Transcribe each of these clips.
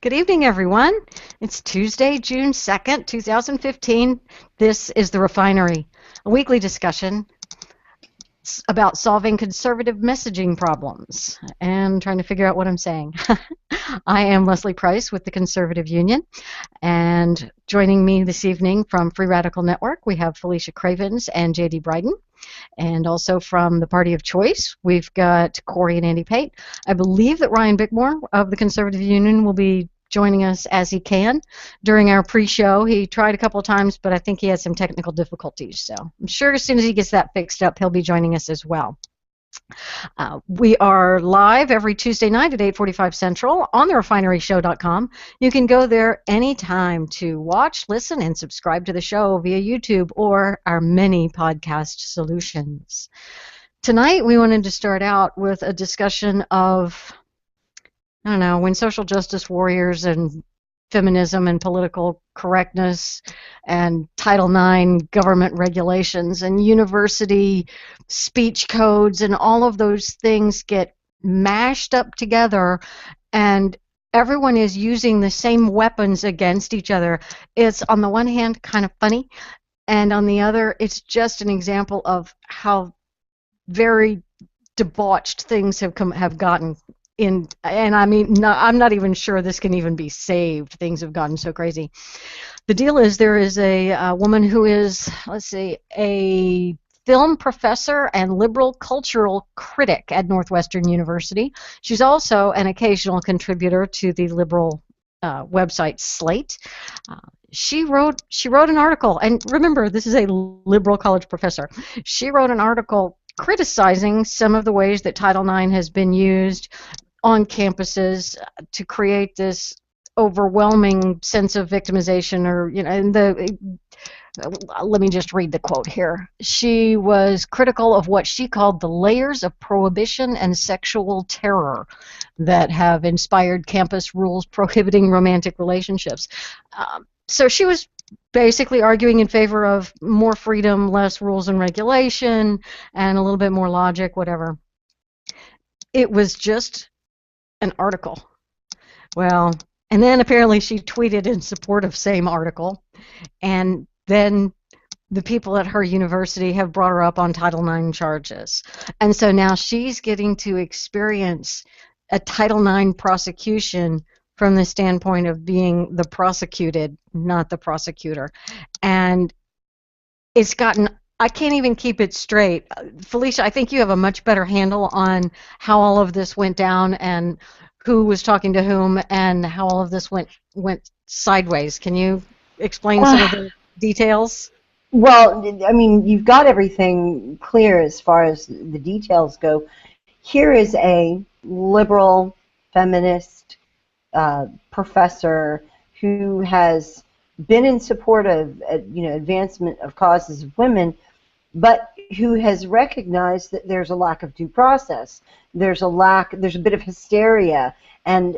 Good evening, everyone. It's Tuesday, June 2nd, 2015. This is The Refinery, a weekly discussion about solving conservative messaging problems and trying to figure out what I'm saying. I am Leslie Price with the Conservative Union, and joining me this evening from Free Radical Network, we have Felicia Cravens and J.D. Bryden. And also from the Party of Choice, we've got Corey and Andy Pate. I believe that Ryan Bickmore of the Conservative Union will be joining us as he can during our pre-show. He tried a couple of times, but I think he had some technical difficulties. So I'm sure as soon as he gets that fixed up, he'll be joining us as well. We are live every Tuesday night at 8:45 Central on therefineryshow.com. You can go there anytime to watch, listen, and subscribe to the show via YouTube or our many podcast solutions. Tonight, we wanted to start out with a discussion of, I don't know, when social justice warriors and feminism and political correctness and Title IX government regulations and university speech codes and all of those things get mashed up together and everyone is using the same weapons against each other. It's on the one hand kind of funny, and on the other it's just an example of how very debauched things have gotten. And I mean, no, I'm not even sure this can even be saved. Things have gotten so crazy. The deal is there is a woman who is, let's see, a film professor and liberal cultural critic at Northwestern University. She's also an occasional contributor to the liberal website Slate. She wrote an article, and remember, this is a liberal college professor. She wrote an article criticizing some of the ways that Title IX has been used on campuses to create this overwhelming sense of victimization, or let me just read the quote here. She was critical of what she called the layers of prohibition and sexual terror that have inspired campus rules prohibiting romantic relationships. So she was basically arguing in favor of more freedom, less rules and regulation, and a little bit more logic, whatever. It was just an article. Well, and then apparently she tweeted in support of same article, and then the people at her university have brought her up on Title IX charges. And so now she's getting to experience a Title IX prosecution from the standpoint of being the prosecuted, not the prosecutor. And it's gotten, I can't even keep it straight. Felicia, I think you have a much better handle on how all of this went down and who was talking to whom and how all of this went sideways. Can you explain some of the details? Well, I mean, you've got everything clear as far as the details go. Here is a liberal feminist professor who has been in support of advancement of causes of women, but who has recognized that there's a lack of due process. There's a bit of hysteria and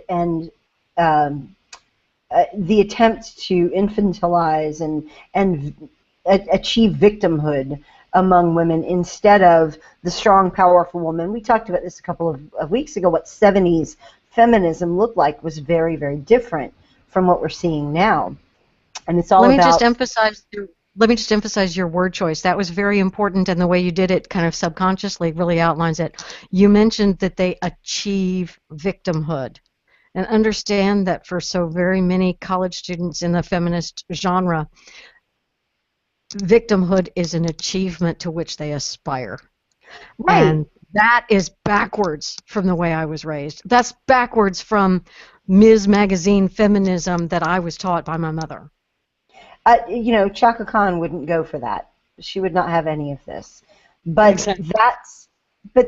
the attempt to infantilize and achieve victimhood among women instead of the strong, powerful woman. We talked about this a couple of weeks ago. What 70s feminism looked like was very, very different from what we're seeing now. And it's all Let me just emphasize your word choice. That was very important, and the way you did it kind of subconsciously really outlines it. You mentioned that they achieve victimhood. And understand that for so very many college students in the feminist genre, victimhood is an achievement to which they aspire. Right. And that is backwards from the way I was raised. That's backwards from Ms. Magazine feminism that I was taught by my mother. Chaka Khan wouldn't go for that. She would not have any of this. But exactly.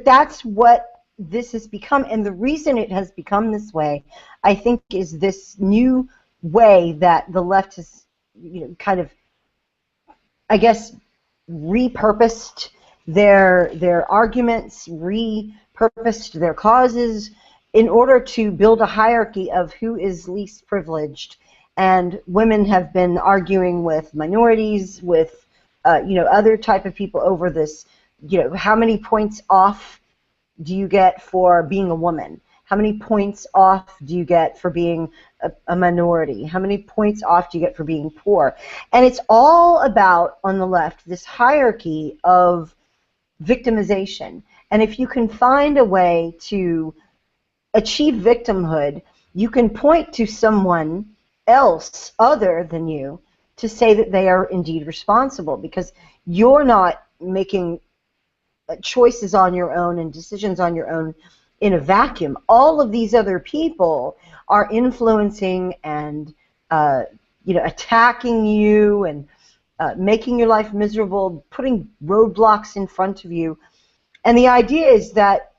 that's what this has become, and the reason it has become this way, I think, is this new way that the left has, kind of, I guess, repurposed their arguments, repurposed their causes in order to build a hierarchy of who is least privileged. And women have been arguing with minorities, with other type of people over this. How many points off do you get for being a woman? How many points off do you get for being a minority? How many points off do you get for being poor? And it's all about, on the left, this hierarchy of victimization. And if you can find a way to achieve victimhood, you can point to someone else other than you to say that they are indeed responsible, because you're not making choices on your own and decisions on your own in a vacuum. All of these other people are influencing and attacking you and making your life miserable, putting roadblocks in front of you. And the idea is that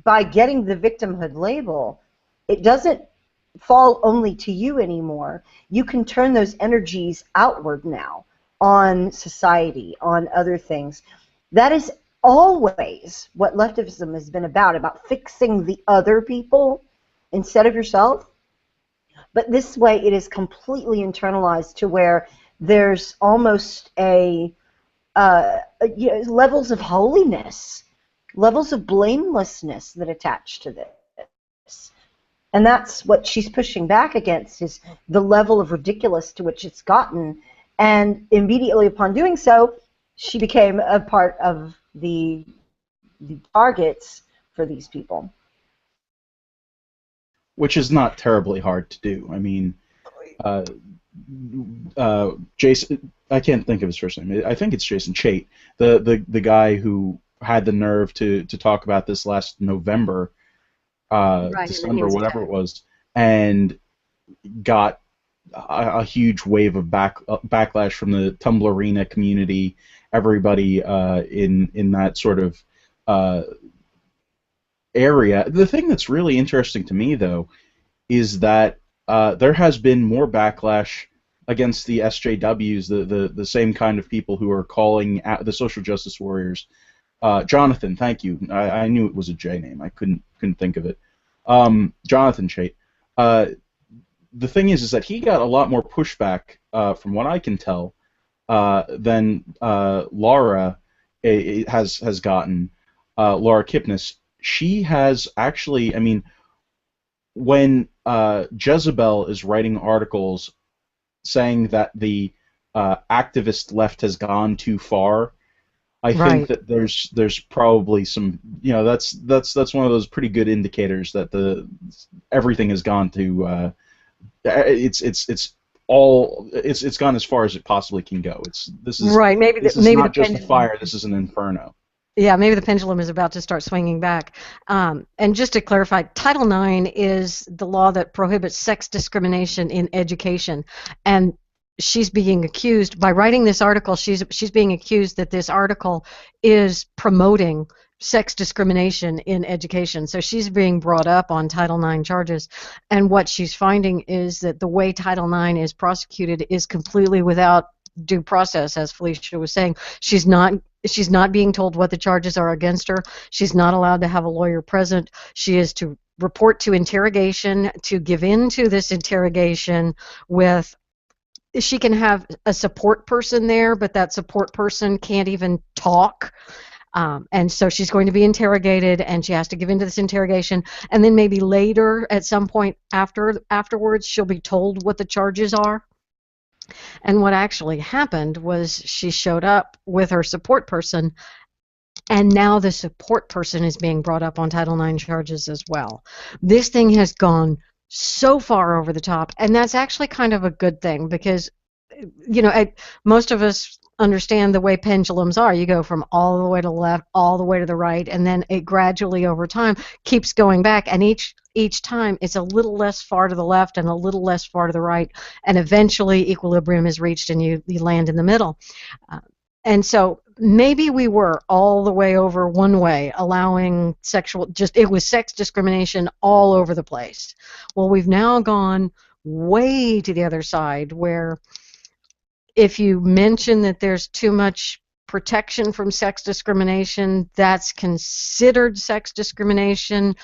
by getting the victimhood label, it doesn't fall only to you anymore. You can turn those energies outward now on society, on other things. That is always what leftism has been about fixing the other people instead of yourself. But this way it is completely internalized to where there's almost levels of holiness, levels of blamelessness that attach to this. And that's what she's pushing back against, is the level of ridiculous to which it's gotten. And immediately upon doing so, she became a part of the targets for these people. Which is not terribly hard to do. I mean, Jason, I can't think of his first name. I think it's Jason Chait, the guy who had the nerve to talk about this last November, Right, December, whatever it was, and got a huge wave of backlash from the Tumblrina community, everybody in that sort of area. The thing that's really interesting to me, though, is that there has been more backlash against the SJWs, the same kind of people who are calling out the social justice warriors. Jonathan, thank you. I knew it was a J name. I couldn't think of it. Jonathan Chait. The thing is that he got a lot more pushback, from what I can tell, than Laura has gotten. Laura Kipnis. She has actually, I mean, when Jezebel is writing articles saying that the activist left has gone too far, I think that there's probably some, that's one of those pretty good indicators that everything has gone to it's gone as far as it possibly can go. This is right. Maybe this is maybe not the just a fire. This is an inferno. Yeah, maybe the pendulum is about to start swinging back. And just to clarify, Title IX is the law that prohibits sex discrimination in education. And she's being accused, by writing this article, she's being accused that this article is promoting sex discrimination in education. So she's being brought up on Title IX charges. And what she's finding is that the way Title IX is prosecuted is completely without due process, as Felicia was saying. She's not being told what the charges are against her. She's not allowed to have a lawyer present. She is to report to interrogation, to give in to this interrogation with, she can have a support person there, but that support person can't even talk. And so she's going to be interrogated, and she has to give in to this interrogation, and then maybe later, at some point afterwards, she'll be told what the charges are. And what actually happened was she showed up with her support person, and now the support person is being brought up on Title IX charges as well. This thing has gone so far over the top, and that's actually kind of a good thing, because most of us understand the way pendulums are. You go from all the way to the left, all the way to the right, and then it gradually over time keeps going back, and each time it's a little less far to the left and a little less far to the right, and eventually equilibrium is reached and you land in the middle. And so maybe we were all the way over one way, allowing it was sex discrimination all over the place. Well, we've now gone way to the other side, where if you mention that there's too much protection from sex discrimination, that's considered sex discrimination,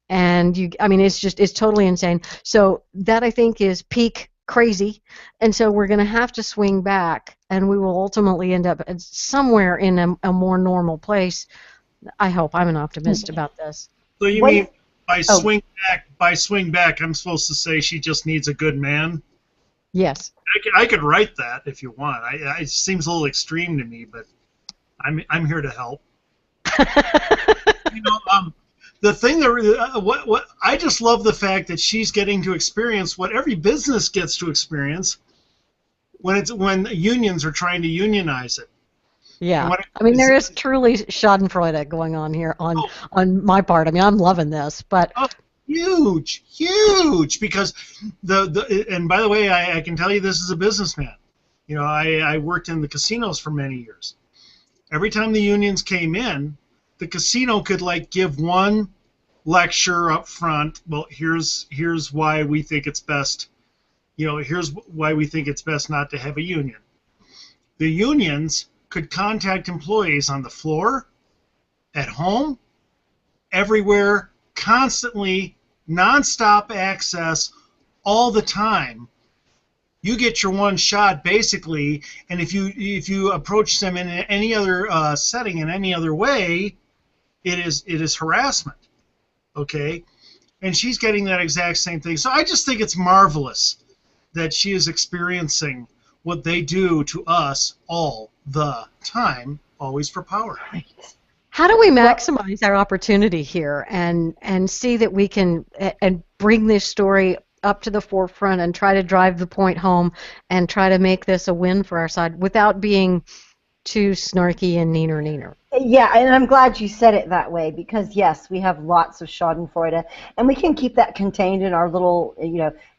and it's totally insane. So that, I think, is peak crazy, and so we're going to have to swing back, and we will ultimately end up somewhere in a more normal place. I hope. I'm an optimist about this. So you mean Oh, By swing back, I'm supposed to say she just needs a good man. Yes. I could write that if you want. It seems a little extreme to me, but I'm here to help. You know, the thing that what I just love the fact that she's getting to experience what every business gets to experience when unions are trying to unionize it. And Yeah. when I mean, it's, there is truly Schadenfreude going on here on my part. I mean, I'm loving this, but oh, huge, huge, because and by the way, I can tell you this as a businessman. You know, I worked in the casinos for many years. Every time the unions came in, the casino could like give one lecture up front. Well, here's why we think it's best. You know, here's why we think it's best not to have a union. The unions could contact employees on the floor, at home, everywhere, constantly, nonstop access, all the time. You get your one shot basically, and if you approach them in any other setting in any other way, it is harassment. Okay, and she's getting that exact same thing. So I just think it's marvelous that she is experiencing what they do to us all the time, always for power. right. how do we maximize our opportunity here and see that we can and bring this story up to the forefront and try to drive the point home and try to make this a win for our side without being too snarky and neener. Yeah, and I'm glad you said it that way because yes, we have lots of Schadenfreude, and we can keep that contained in our little,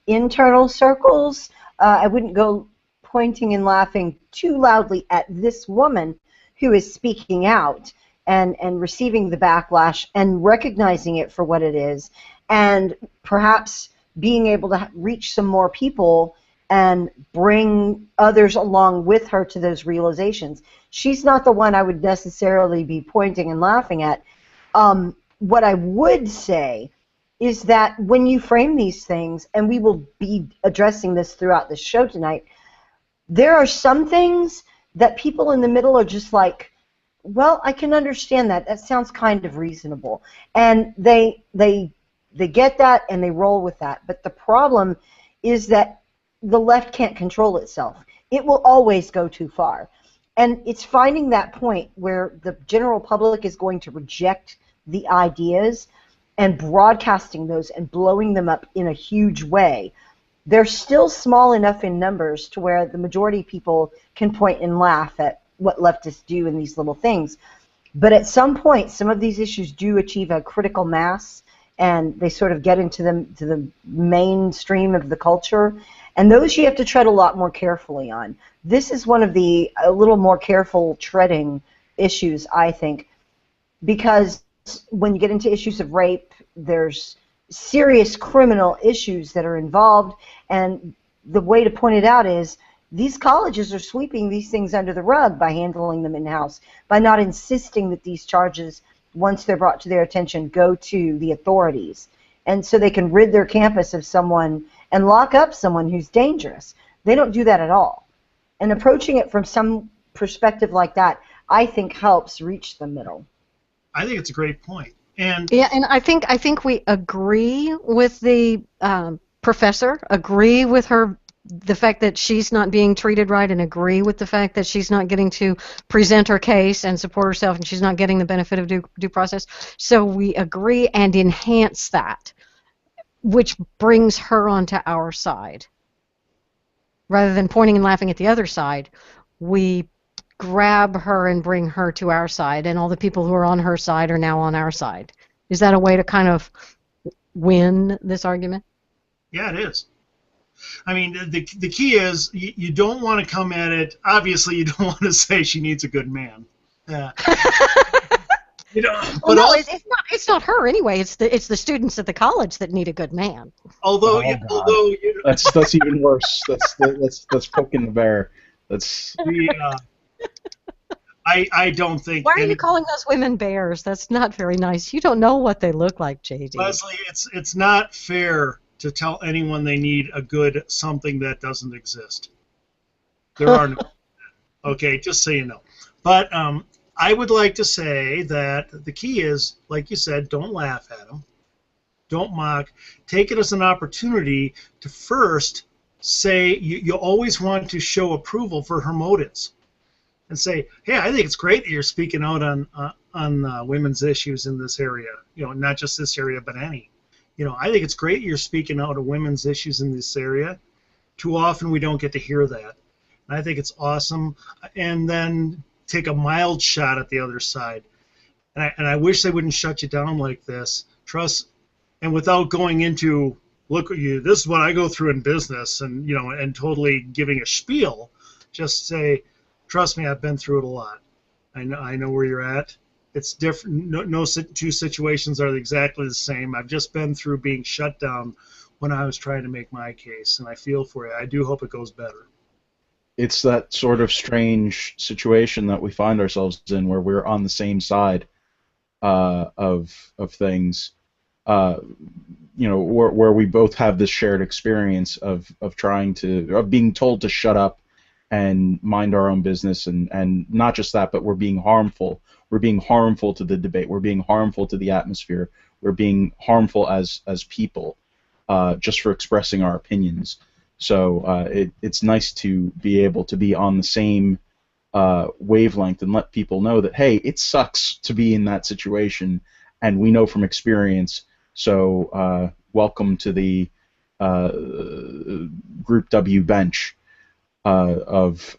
internal circles. I wouldn't go pointing and laughing too loudly at this woman who is speaking out and receiving the backlash and recognizing it for what it is, and perhaps being able to reach some more people and bring others along with her to those realizations. She's not the one I would necessarily be pointing and laughing at. What I would say is that when you frame these things, and we will be addressing this throughout the show tonight, there are some things that people in the middle are just like, well, I can understand that. That sounds kind of reasonable. And they get that and they roll with that. But the problem is that the left can't control itself. It will always go too far. And it's finding that point where the general public is going to reject the ideas and broadcasting those and blowing them up in a huge way. They're still small enough in numbers to where the majority of people can point and laugh at what leftists do in these little things. But at some point, some of these issues do achieve a critical mass, and they sort of get into the mainstream of the culture. And those you have to tread a lot more carefully on. This is one of the a little more careful treading issues, I think, because when you get into issues of rape, there's serious criminal issues that are involved, and the way to point it out is these colleges are sweeping these things under the rug by handling them in-house, by not insisting that these charges, once they're brought to their attention, go to the authorities. And so they can rid their campus of someone and lock up someone who's dangerous. They don't do that at all. And approaching it from some perspective like that, I think helps reach the middle. I think it's a great point. And Yeah, and I think we agree with the professor, agree with her, the fact that she's not being treated right, and agree with the fact that she's not getting to present her case and support herself, and she's not getting the benefit of due process. So we agree and enhance that, which brings her onto our side. Rather than pointing and laughing at the other side, we grab her and bring her to our side, and all the people who are on her side are now on our side. Is that a way to kind of win this argument? yeah, it is. I mean, the key is you don't want to come at it. Obviously, you don't want to say she needs a good man. Well, Well, no, it's not her anyway. It's the students at the college that need a good man. although Oh, that's even worse. That's poking the bear. That's I don't think. Why are you calling those women bears? That's not very nice. You don't know what they look like, JD. Leslie, it's not fair to tell anyone they need a good something that doesn't exist. There are no. Okay, just so you know. But I would like to say that the key is, like you said, don't laugh at them. don't mock. Take it as an opportunity to first say you always want to show approval for her motives, and say, hey, I think it's great that you're speaking out on women's issues in this area. Not just this area, but any. I think it's great you're speaking out on women's issues in this area. Too often we don't get to hear that. And I think it's awesome. And then take a mild shot at the other side. And I wish they wouldn't shut you down like this. Trust, and without going into, look at you, this is what I go through in business, and and totally giving a spiel. Just say, trust me, I've been through it a lot. I know where you're at. It's different. No two situations are exactly the same. I've just been through being shut down when I was trying to make my case, and I feel for you. I do hope it goes better. It's that sort of strange situation that we find ourselves in, where we're on the same side of things. Where we both have this shared experience of being told to shut up and mind our own business, and not just that, but we're being harmful. We're being harmful to the debate. We're being harmful to the atmosphere. We're being harmful as people, just for expressing our opinions. So it's nice to be able to be on the same wavelength and let people know that, hey, it sucks to be in that situation, and we know from experience. So welcome to the Group W bench of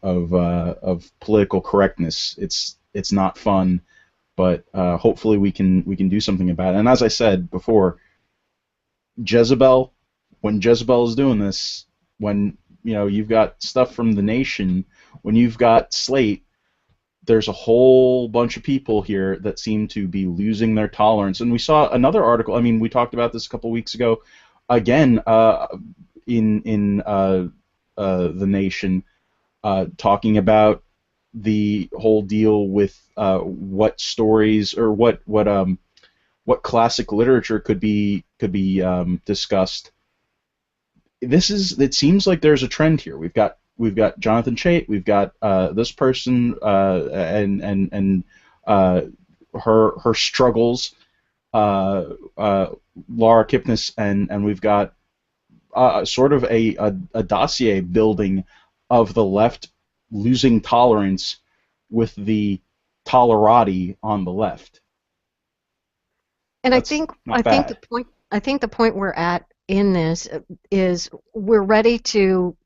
political correctness. It's not fun, but hopefully we can do something about it. And as I said before, Jezebel, when Jezebel is doing this, when you've got stuff from The Nation, when you've got Slate, there's a whole bunch of people here that seem to be losing their tolerance. And we saw another article. I mean, we talked about this a couple weeks ago. Again, in The Nation, talking about the whole deal with what stories or what classic literature could be discussed. It seems like there's a trend here. We've got Jonathan Chait, we've got this person and her struggles, Laura Kipnis, and we've got sort of a dossier building of the left losing tolerance with the tolerati on the left. And I think the point we're at in this is we're ready to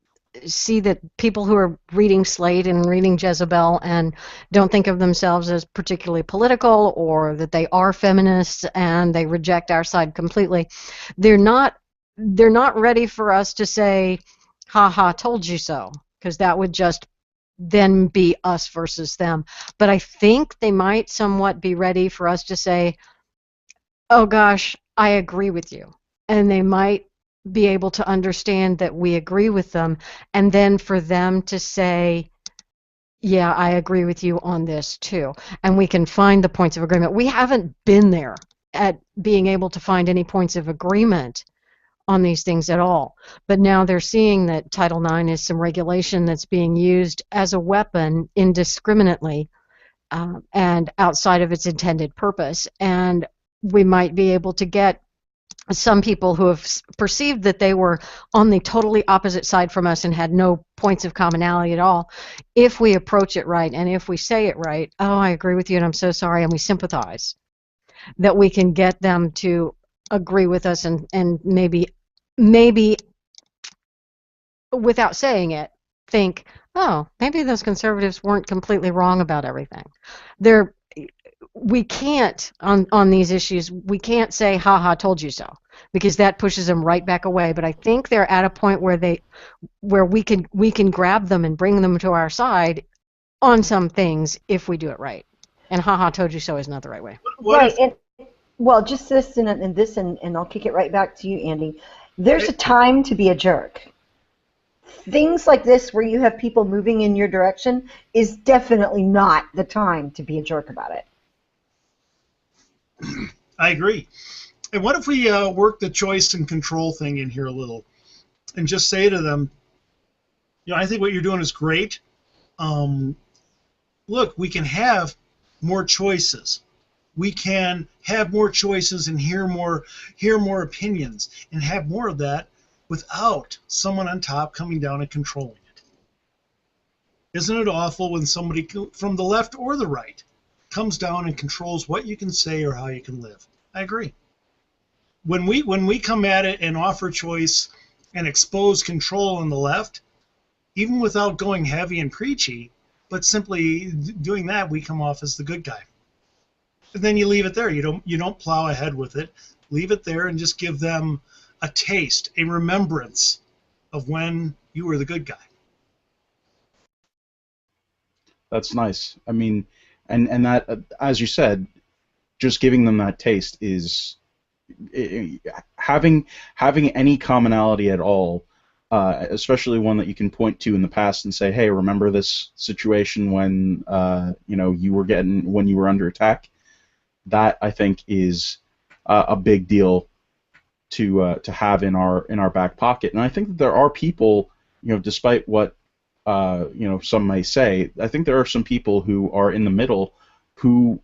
see that people who are reading Slate and reading Jezebel and don't think of themselves as particularly political, or that they are feminists and they reject our side completely, they're not ready for us to say, ha ha, told you so, because that would just then be us versus them. But I think they might somewhat be ready for us to say, oh gosh, I agree with you. And they might be able to understand that we agree with them, and then for them to say, yeah, I agree with you on this too. And we can find the points of agreement. We haven't been there at being able to find any points of agreement on these things at all. But now they're seeing that Title IX is some regulation that's being used as a weapon indiscriminately and outside of its intended purpose. And we might be able to get some people who have perceived that they were on the totally opposite side from us and had no points of commonality at all, if we approach it right and if we say it right, oh, I agree with you and I'm so sorry, and we sympathize, that we can get them to agree with us and maybe without saying it think, oh, maybe those conservatives weren't completely wrong about everything. We can't, on these issues, we can't say, ha ha, told you so, because that pushes them right back away. But I think they're at a point where we can grab them and bring them to our side on some things if we do it right. And ha ha, told you so is not the right way. Right. And well, just this and I'll kick it right back to you, Andy. There's a time to be a jerk. Things like this where you have people moving in your direction is definitely not the time to be a jerk about it. I agree. And what if we work the choice and control thing in here a little and just say to them, I think what you're doing is great. Look, we can have more choices. we can have more choices and hear more opinions and have more of that without someone on top coming down and controlling it. Isn't it awful when somebody from the left or the right comes down and controls what you can say or how you can live? I agree. When we come at it and offer choice and expose control on the left, even without going heavy and preachy, but simply doing that, we come off as the good guy. And then you leave it there. You don't plow ahead with it. Leave it there and just give them a taste, a remembrance of when you were the good guy. That's nice. I mean, and that, as you said, just giving them that taste is having any commonality at all, especially one that you can point to in the past and say, hey, remember this situation when you were under attack. That, I think, is a big deal to have in our back pocket. And I think that there are people, despite what some may say, I think there are some people who are in the middle who,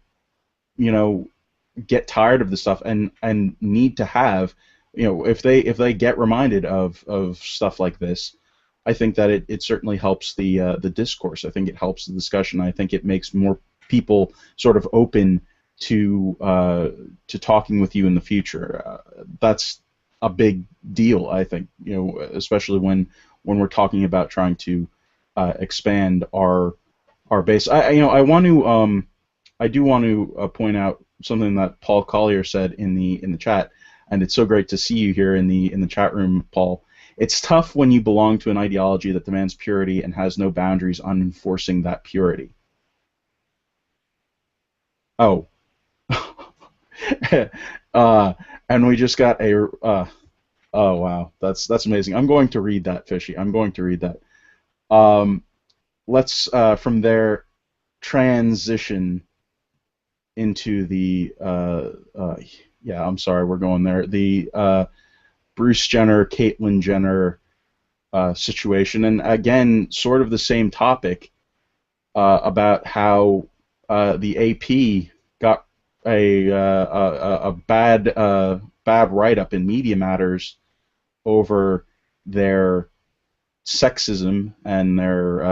get tired of the stuff and need to have, if they get reminded of stuff like this, I think that it certainly helps the discourse. I think it helps the discussion. I think it makes more people sort of open to talking with you in the future. That's a big deal, I think, especially when we're talking about trying to expand our base. I do want to point out something that Paul Collier said in the chat, and it's so great to see you here in the chat room, Paul. It's tough when you belong to an ideology that demands purity and has no boundaries on enforcing that purity. Oh. And we just got a oh wow, that's amazing. I'm going to read that, Fishy. I'm going to read that. Let's from there transition into the yeah, I'm sorry, we're going there. The Bruce Jenner, Caitlyn Jenner situation, and again, sort of the same topic about how the AP got a bad write-up in Media Matters over their sexism and their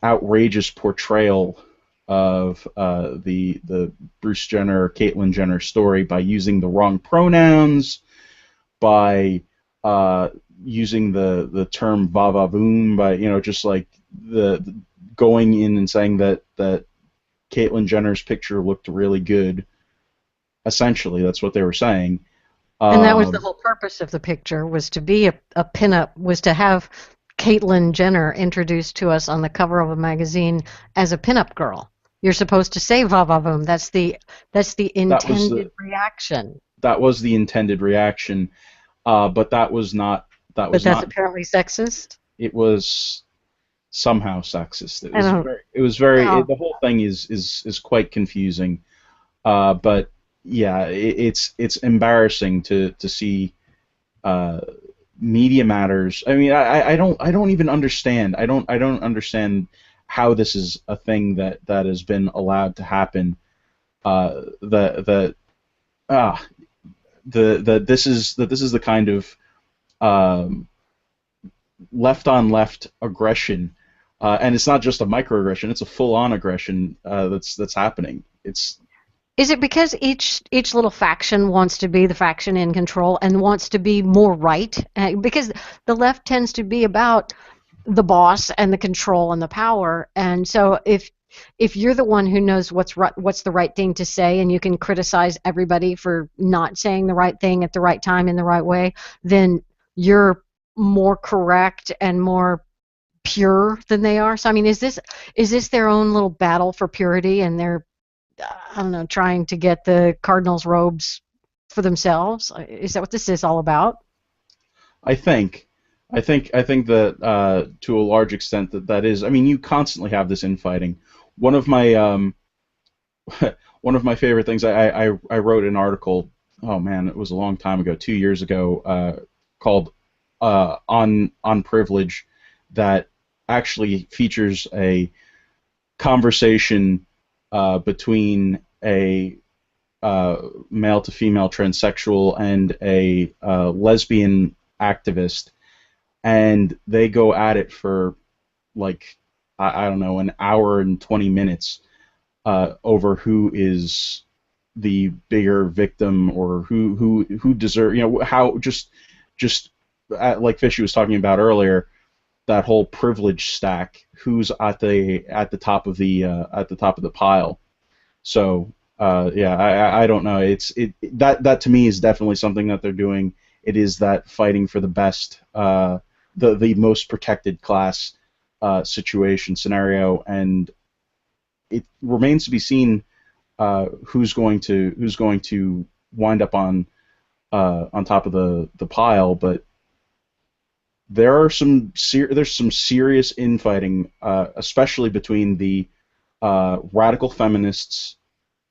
outrageous portrayal of the Bruce Jenner, Caitlyn Jenner story by using the wrong pronouns, by using the term va-va-voom, by just like the going in and saying that Caitlyn Jenner's picture looked really good. Essentially, that's what they were saying. And that was the whole purpose of the picture, was to be a pinup, was to have Caitlyn Jenner introduced to us on the cover of a magazine as a pinup girl. You're supposed to say va va voom. That's the intended reaction. That was the intended reaction, but that was not. But that's apparently sexist. It was somehow sexist. It was very. The whole thing is quite confusing, but yeah, it's embarrassing to see Media Matters. I mean, I don't even understand. I don't understand how this is a thing that has been allowed to happen. This is the kind of left on left aggression, and it's not just a microaggression; it's a full-on aggression that's happening. Is it because each little faction wants to be the faction in control and wants to be more right? Because the left tends to be about the boss and the control and the power, and so if you're the one who knows what's the right thing to say, and you can criticize everybody for not saying the right thing at the right time in the right way, then you're more correct and more pure than they are. So I mean, is this their own little battle for purity, and they're, I don't know, trying to get the cardinal's robes for themselves? Is that what this is all about? I think that to a large extent that is. I mean, you constantly have this infighting. One of my favorite things, I wrote an article. Oh man, it was a long time ago, 2 years ago, called on privilege, that actually features a conversation between a male to female transsexual and a lesbian activist, and they go at it for like I don't know, an hour and 20 minutes over who is the bigger victim, or who deserve, how just like Fishy was talking about earlier, that whole privilege stack, who's at the top of the pile. So yeah, I don't know. That to me is definitely something that they're doing. It is that fighting for the best, the most protected class situation scenario, and it remains to be seen who's going to wind up on top of the pile. But there's some serious infighting, especially between the radical feminists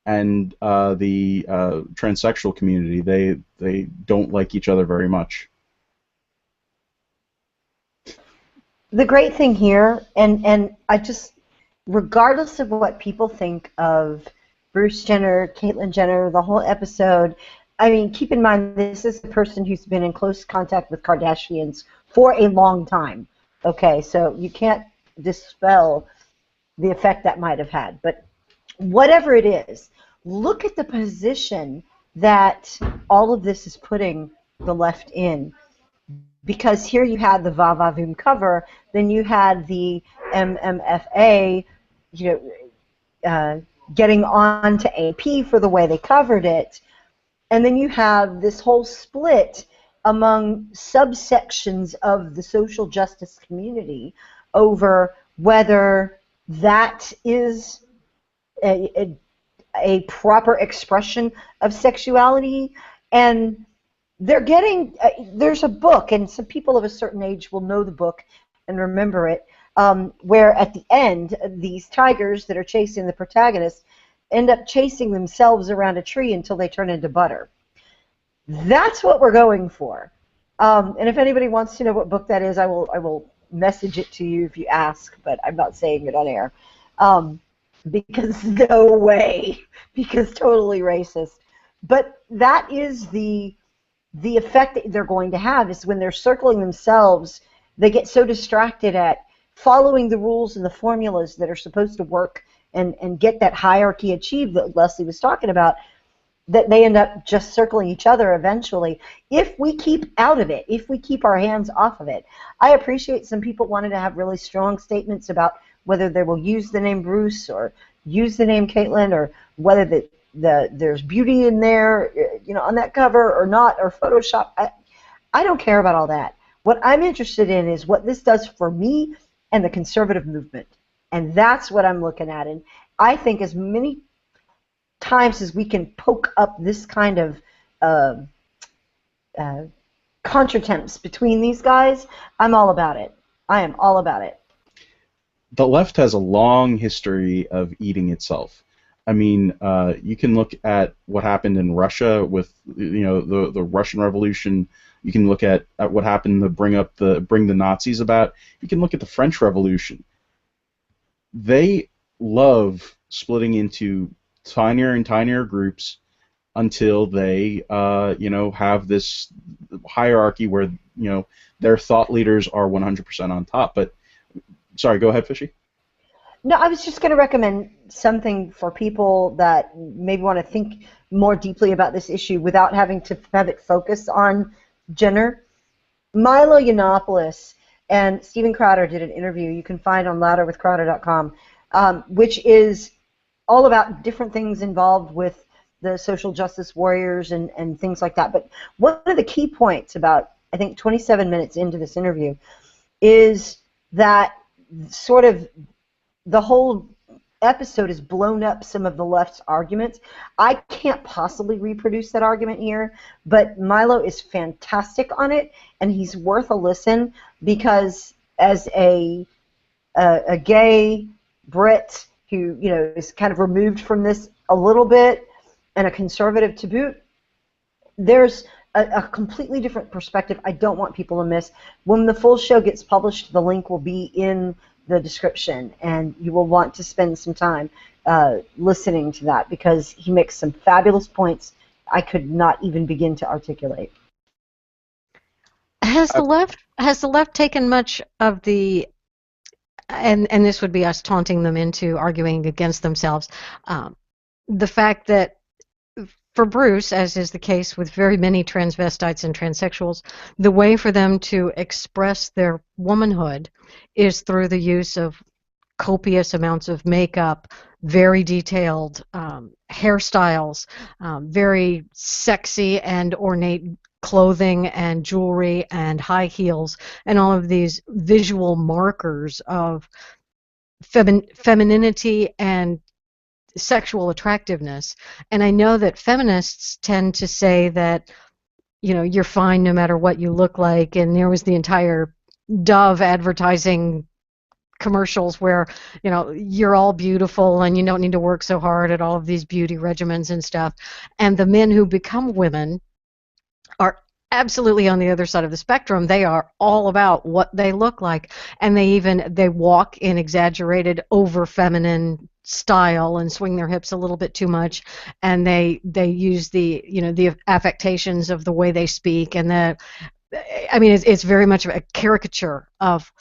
and the transsexual community. They don't like each other very much. The great thing here, and I just, regardless of what people think of Bruce Jenner, Caitlyn Jenner, the whole episode, I mean, keep in mind this is the person who's been in close contact with Kardashians for a long time. Okay, so you can't dispel the effect that might have had. But whatever it is, look at the position that all of this is putting the left in. Because here you had the Va Va Voom cover, then you had the MMFA, getting on to AP for the way they covered it, and then you have this whole split among subsections of the social justice community over whether that is a proper expression of sexuality. And they're getting, there's a book, and some people of a certain age will know the book and remember it, where at the end, these tigers that are chasing the protagonist end up chasing themselves around a tree until they turn into butter. That's what we're going for. And if anybody wants to know what book that is, I will message it to you if you ask, but I'm not saying it on air. Because no way, because totally racist. But that is the effect that they're going to have, is when they're circling themselves, they get so distracted at following the rules and the formulas that are supposed to work and get that hierarchy achieved that Leslie was talking about, that they end up just circling each other eventually. If we keep out of it, if we keep our hands off of it. I appreciate some people wanting to have really strong statements about whether they will use the name Bruce or use the name Caitlyn, or whether there's beauty in there, on that cover or not, or Photoshop. I don't care about all that. What I'm interested in is what this does for me and the conservative movement. And that's what I'm looking at. And I think as many times as we can poke up this kind of contretemps between these guys, I'm all about it. I am all about it. The left has a long history of eating itself. I mean, you can look at what happened in Russia with, the Russian Revolution. You can look at what happened to bring the Nazis about. You can look at the French Revolution. They love splitting into tinier and tinier groups until they, have this hierarchy where, their thought leaders are 100% on top. But, sorry, go ahead, Fishy. No, I was just going to recommend something for people that maybe want to think more deeply about this issue without having to have it focus on gender. Milo Yiannopoulos and Steven Crowder did an interview you can find on louderwithcrowder.com, which is all about different things involved with the social justice warriors and things like that. But one of the key points about, I think, 27 minutes into this interview is that sort of the whole episode has blown up some of the left's arguments. I can't possibly reproduce that argument here, but Milo is fantastic on it, and he's worth a listen, because as a gay Brit who is kind of removed from this a little bit, and a conservative to boot, there's a completely different perspective I don't want people to miss. When the full show gets published, the link will be in the description, and you will want to spend some time listening to that, because he makes some fabulous points I could not even begin to articulate. Has the left taken much of the, and this would be us taunting them into arguing against themselves, the fact that for Bruce, as is the case with very many transvestites and transsexuals, the way for them to express their womanhood is through the use of copious amounts of makeup, very detailed hairstyles, very sexy and ornate clothing and jewelry and high heels, and all of these visual markers of femininity and sexual attractiveness. And I know that feminists tend to say that, you know, you're fine no matter what you look like, and there was the entire Dove advertising commercials where, you know, you're all beautiful and you don't need to work so hard at all of these beauty regimens and stuff. And the men who become women are absolutely on the other side of the spectrum. They are all about what they look like, and they walk in exaggerated, over feminine style and swing their hips a little bit too much, and they use the, you know, the affectations of the way they speak, and I mean, it's very much of a caricature of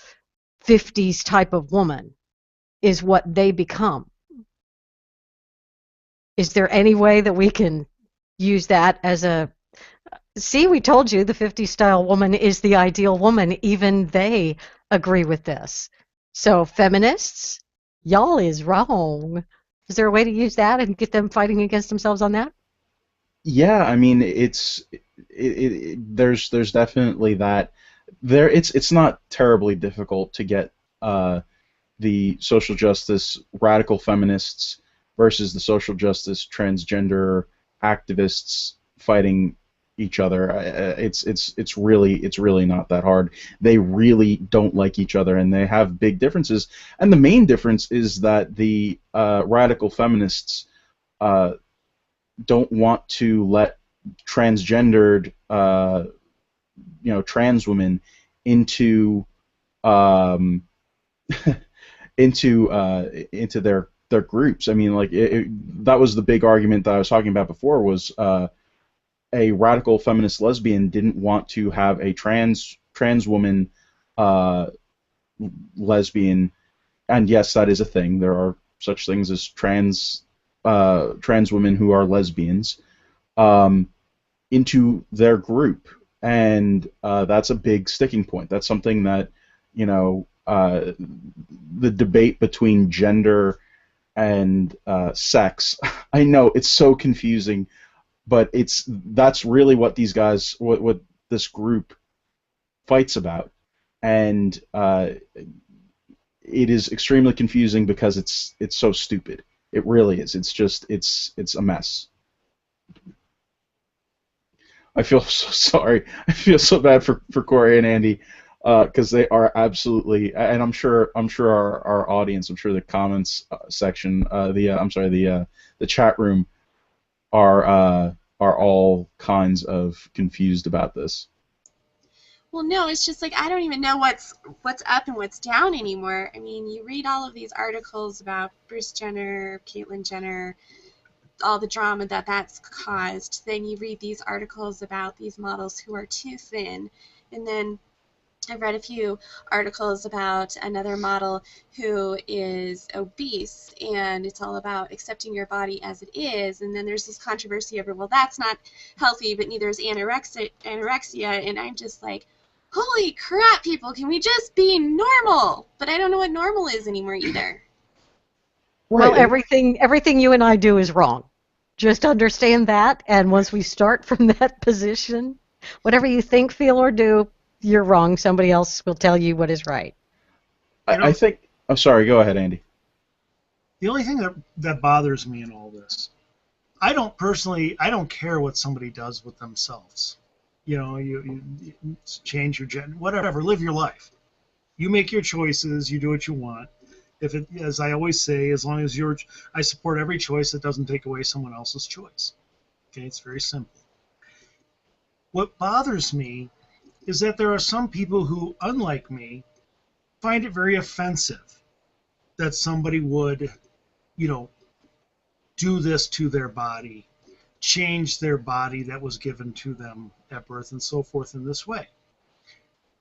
50s type of woman is what they become. Is there any way that we can use that as a, see, we told you the 50s style woman is the ideal woman. Even they agree with this. So feminists, y'all is wrong. Is there a way to use that and get them fighting against themselves on that? Yeah, I mean, there's definitely that. It's not terribly difficult to get the social justice radical feminists versus the social justice transgender activists fighting each other. It's really not that hard. They really don't like each other, and they have big differences. And the main difference is that the radical feminists don't want to let transgendered, trans women into into their groups. I mean, like that was the big argument that I was talking about before. Was a radical feminist lesbian didn't want to have a trans woman lesbian, and yes, that is a thing. There are such things as trans women who are lesbians into their group, and that's a big sticking point. That's something that, you know, the debate between gender and sex. I know it's so confusing, but that's really what these guys, what this group fights about, and it is extremely confusing because it's so stupid. It really is. It's a mess. I feel so sorry. I feel so bad for Corey and Andy, because they are absolutely, and I'm sure our audience, I'm sure the comments section, the chat room are all kinds of confused about this. Well, no, it's just like I don't even know what's up and what's down anymore. I mean, you read all of these articles about Bruce Jenner, Caitlyn Jenner, all the drama that's caused. Then you read these articles about these models who are too thin, and then I've read a few articles about another model who is obese, and it's all about accepting your body as it is. And then there's this controversy over, well, that's not healthy, but neither is anorexia. And I'm just like, holy crap, people, can we just be normal? But I don't know what normal is anymore either. Well, everything you and I do is wrong. Just understand that, and once we start from that position, whatever you think, feel, or do, you're wrong. Somebody else will tell you what is right. I think. I'm sorry. Go ahead, Andy. The only thing that bothers me in all this, I don't care what somebody does with themselves. You know, you change your gender, whatever, live your life. You make your choices. You do what you want. If it, as I always say, as long as I support every choice that doesn't take away someone else's choice. Okay, it's very simple. What bothers me is that there are some people who, unlike me, find it very offensive that somebody would, you know, do this to their body, change their body that was given to them at birth, and so forth in this way.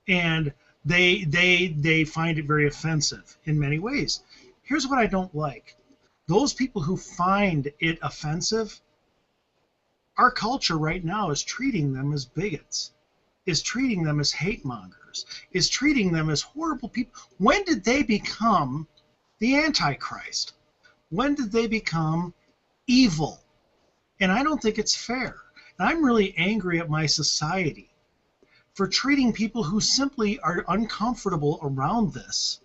And they find it very offensive in many ways. Here's what I don't like. Those people who find it offensive, our culture right now is treating them as bigots, is treating them as hate mongers, is treating them as horrible people. When did they become the Antichrist? When did they become evil? And I don't think it's fair. And I'm really angry at my society for treating people who simply are uncomfortable around this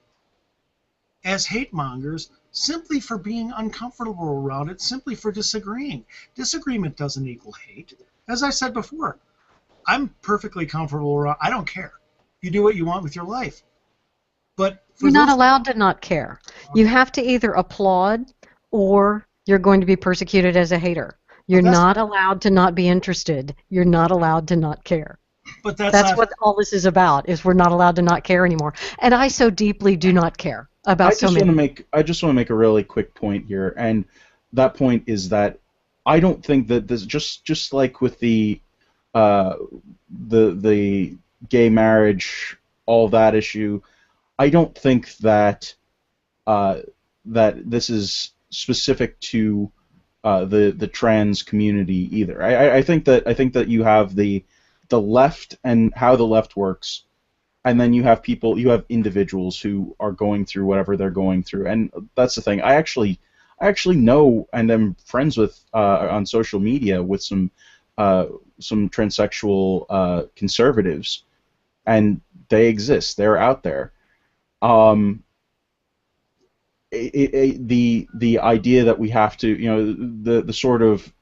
as hate mongers, simply for being uncomfortable around it, simply for disagreeing. Disagreement doesn't equal hate. As I said before, I'm perfectly comfortable around, I don't care. You do what you want with your life. But you're not allowed to not care. You have to either applaud or you're going to be persecuted as a hater. You're not allowed to not be interested. You're not allowed to not care. But that's what all this is about, is we're not allowed to not care anymore. And I so deeply do not care about so many. I just want to make a really quick point here, and that point is that I don't think that this, just like with the gay marriage, all that issue, I don't think that that this is specific to the trans community either. I think that you have the left and how the left works, and then you have individuals who are going through whatever they're going through, and that's the thing. I actually know and am friends with on social media with some transsexual conservatives, and they exist. They're out there. The idea that we have to, the sort of,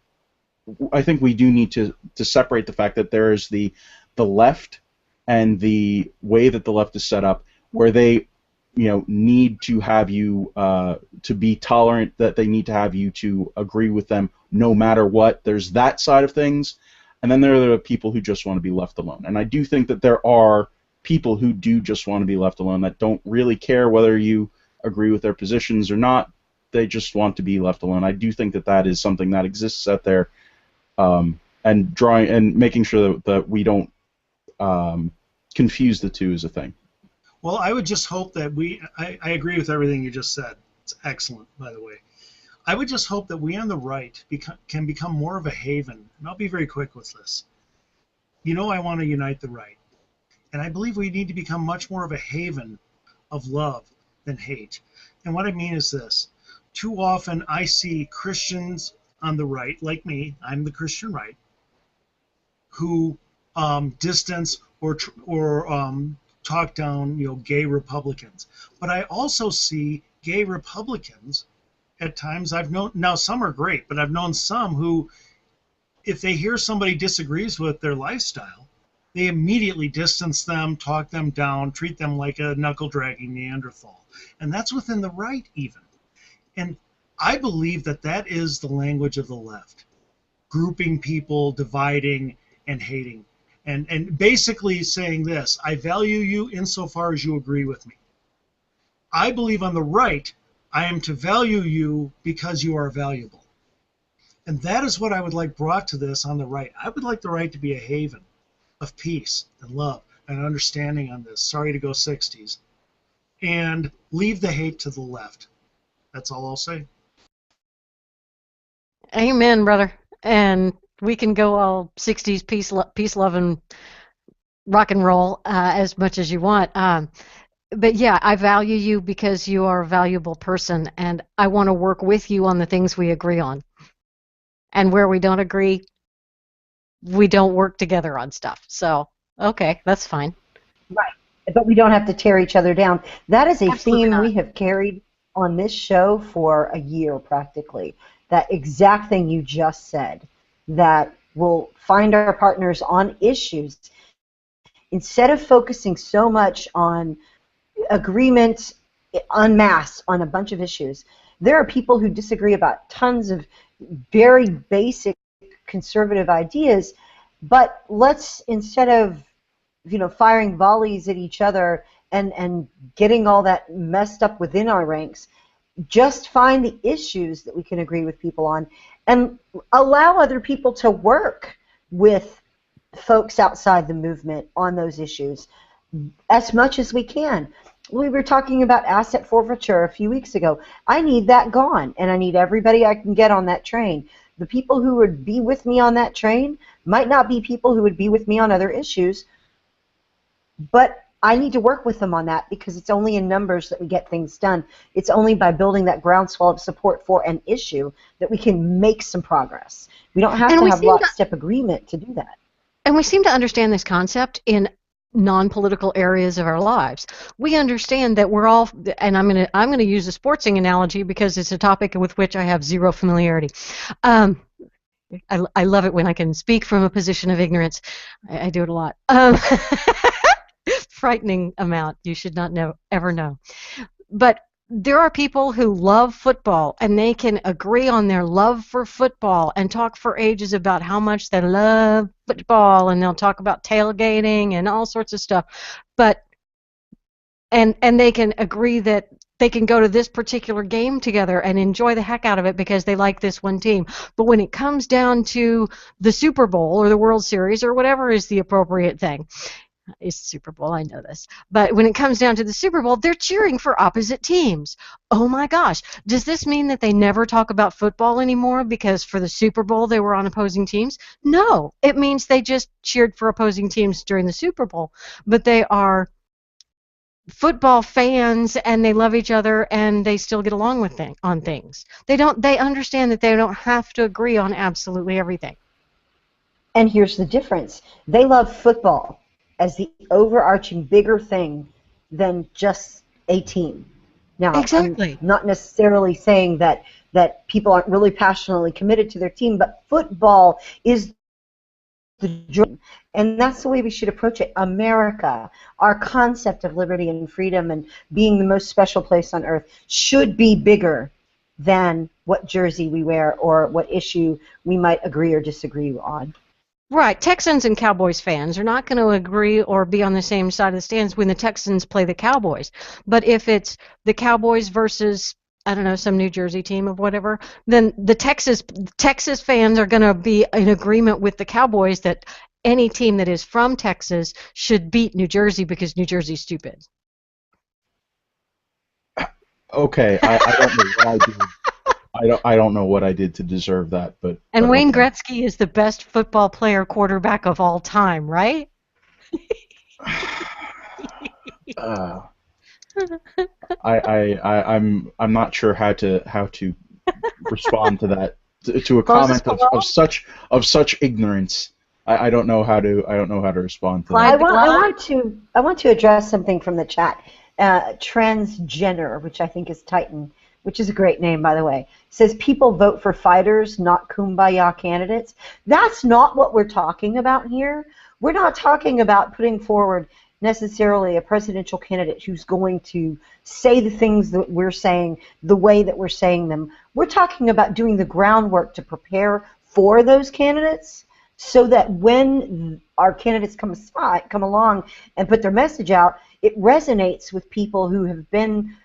I think we do need to separate the fact that there is the left and the way that the left is set up, where they need to have you to be tolerant, that they need to have you to agree with them no matter what. There's that side of things, and then there are the people who just want to be left alone. And I do think that there are people who do just want to be left alone, that don't really care whether you agree with their positions or not. They just want to be left alone. I do think that that is something that exists out there, and making sure that we don't confuse the two is a thing. Well, I would just hope that I agree with everything you just said. It's excellent, by the way. I would just hope that we on the right can become more of a haven, and I'll be very quick with this. I want to unite the right, and I believe we need to become much more of a haven of love than hate. And what I mean is this. Too often I see Christians on the right, like me, I'm the Christian right, who distance or talk down, gay Republicans. But I also see gay Republicans at times. I've known, now some are great, but I've known some who, if they hear somebody disagrees with their lifestyle, they immediately distance them, talk them down, treat them like a knuckle-dragging Neanderthal. And that's within the right even. And I believe that that is the language of the left, grouping people, dividing, and hating. And basically saying this: I value you insofar as you agree with me. I believe on the right, I am to value you because you are valuable. And that is what I would like brought to this on the right. I would like the right to be a haven of peace and love and understanding on this. Sorry to go 60s. And leave the hate to the left. That's all I'll say. Amen, brother. And we can go all 60s peace, love, and rock and roll as much as you want. But yeah, I value you because you are a valuable person, and I want to work with you on the things we agree on. And where we don't agree, we don't work together on stuff. So, okay, that's fine. Right. But we don't have to tear each other down. That is a Absolutely theme not. we have carried on this show for a year practically. That exact thing you just said, that we'll find our partners on issues. Instead of focusing so much on agreement en masse on a bunch of issues, there are people who disagree about tons of very basic conservative ideas, but let's, instead of firing volleys at each other and getting all that messed up within our ranks, just find the issues that we can agree with people on and allow other people to work with folks outside the movement on those issues as much as we can. We were talking about asset forfeiture a few weeks ago. I need that gone, and I need everybody I can get on that train. The people who would be with me on that train might not be people who would be with me on other issues, but I need to work with them on that because it's only in numbers that we get things done. It's only by building that groundswell of support for an issue that we can make some progress. We don't have to have lockstep agreement to do that. And we seem to understand this concept in non-political areas of our lives. We understand that we're all, and I'm going to use a sportsing analogy because it's a topic with which I have zero familiarity. I love it when I can speak from a position of ignorance. I do it a lot. Frightening amount. You should not ever know. But there are people who love football, and they can agree on their love for football and talk for ages about how much they love football, and they'll talk about tailgating and all sorts of stuff. But and they can agree that they can go to this particular game together and enjoy the heck out of it because they like this one team. But when it comes down to the Super Bowl or the World Series or whatever is the appropriate thing, it's the Super Bowl, I know this. But when it comes down to the Super Bowl, they're cheering for opposite teams. Oh my gosh. Does this mean that they never talk about football anymore because for the Super Bowl they were on opposing teams? No. It means they just cheered for opposing teams during the Super Bowl. But they are football fans and they love each other and they still get along with on things. They understand that they don't have to agree on absolutely everything. And here's the difference. They love football as the overarching bigger thing than just a team. Now, exactly. I'm not necessarily saying that people aren't really passionately committed to their team, but football is the dream. And that's the way we should approach it. America, our concept of liberty and freedom and being the most special place on earth should be bigger than what jersey we wear or what issue we might agree or disagree on. Right. Texans and Cowboys fans are not going to agree or be on the same side of the stands when the Texans play the Cowboys. But if it's the Cowboys versus, I don't know, some New Jersey team or whatever, then the Texas fans are going to be in agreement with the Cowboys that any team that is from Texas should beat New Jersey because New Jersey's stupid. Okay, I don't know what I did. I don't know what I did to deserve that, but. And but Wayne okay. Gretzky is the best football player quarterback of all time, right? I'm not sure how to respond to that to a comment of such ignorance. I don't know how to respond to that. I want to address something from the chat. Transgender, which I think is Titan, which is a great name, by the way, says people vote for fighters, not kumbaya candidates. That's not what we're talking about here. We're not talking about putting forward necessarily a presidential candidate who's going to say the things that we're saying the way that we're saying them. We're talking about doing the groundwork to prepare for those candidates so that when our candidates come along and put their message out, it resonates with people who have been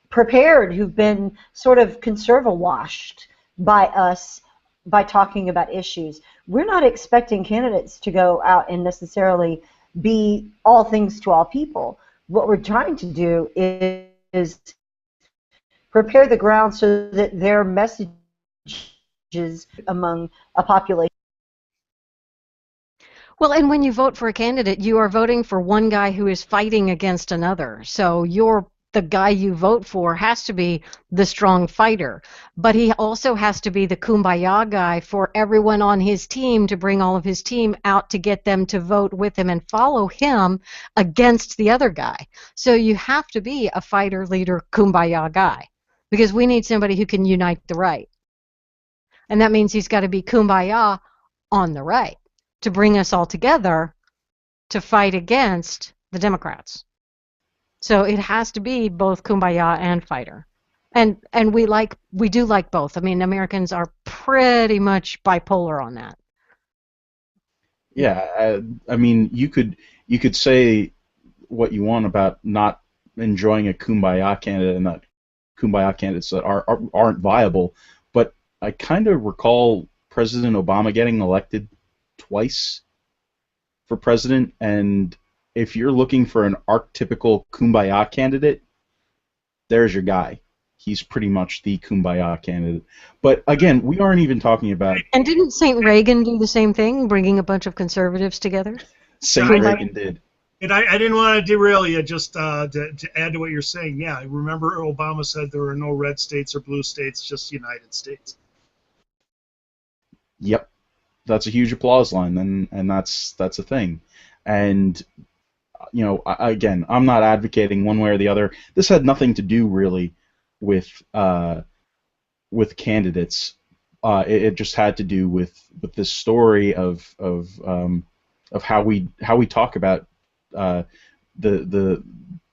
prepared, who've been sort of conserva-washed by us by talking about issues. We're not expecting candidates to go out and necessarily be all things to all people. What we're trying to do is prepare the ground so that their messages among a population. Well, and when you vote for a candidate, you are voting for one guy who is fighting against another. So the guy you vote for has to be the strong fighter, but he also has to be the kumbaya guy for everyone on his team to bring all of his team out to get them to vote with him and follow him against the other guy. So you have to be a fighter, leader, kumbaya guy because we need somebody who can unite the right. And that means he's got to be kumbaya on the right to bring us all together to fight against the Democrats. So it has to be both kumbaya and fighter. And we do like both. I mean, Americans are pretty much bipolar on that. Yeah, I mean, you could say what you want about not enjoying a kumbaya candidate and not kumbaya candidates that aren't viable. But I kind of recall President Obama getting elected twice for president, and if you're looking for an archetypical kumbaya candidate, there's your guy. He's pretty much the kumbaya candidate. But again, we aren't even talking about. And didn't St. Reagan do the same thing, bringing a bunch of conservatives together? St. Yeah, Reagan did. And I didn't want to derail you, just to add to what you're saying. Yeah, remember Obama said there are no red states or blue states, just United States. Yep, that's a huge applause line, and that's a thing. And again, I'm not advocating one way or the other. This had nothing to do really with candidates. It just had to do with this story of how we talk about the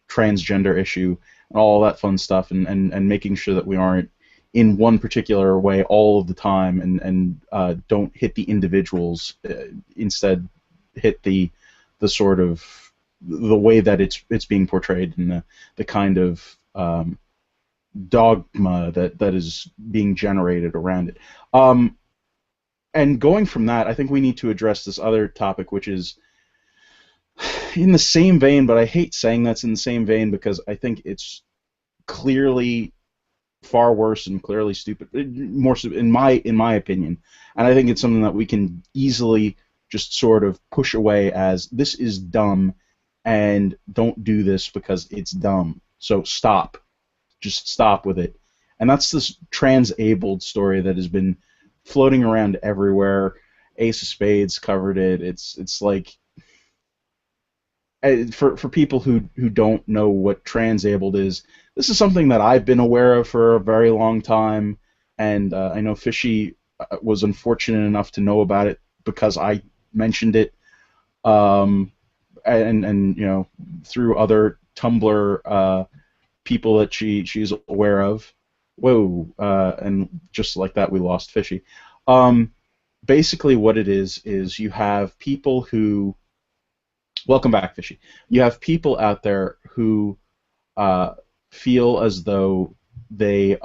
transgender issue and all that fun stuff, and making sure that we aren't in one particular way all of the time, and don't hit the individuals, instead hit the sort of the way that it's being portrayed, and the kind of dogma that is being generated around it. And going from that, I think we need to address this other topic, which is in the same vein, but I hate saying that's in the same vein because I think it's clearly far worse and clearly stupid, more so in my opinion. And I think it's something that we can easily just sort of push away as this is dumb, and don't do this because it's dumb. So stop. Just stop with it. And that's this transabled story that has been floating around everywhere. Ace of Spades covered it. It's like, for people who don't know what transabled is, this is something that I've been aware of for a very long time, and I know Fishy was unfortunate enough to know about it because I mentioned it, and through other Tumblr people that she's aware of. Whoa, and just like that we lost Fishy. Basically what it is you have people who, welcome back, Fishy. You have people out there who feel as though they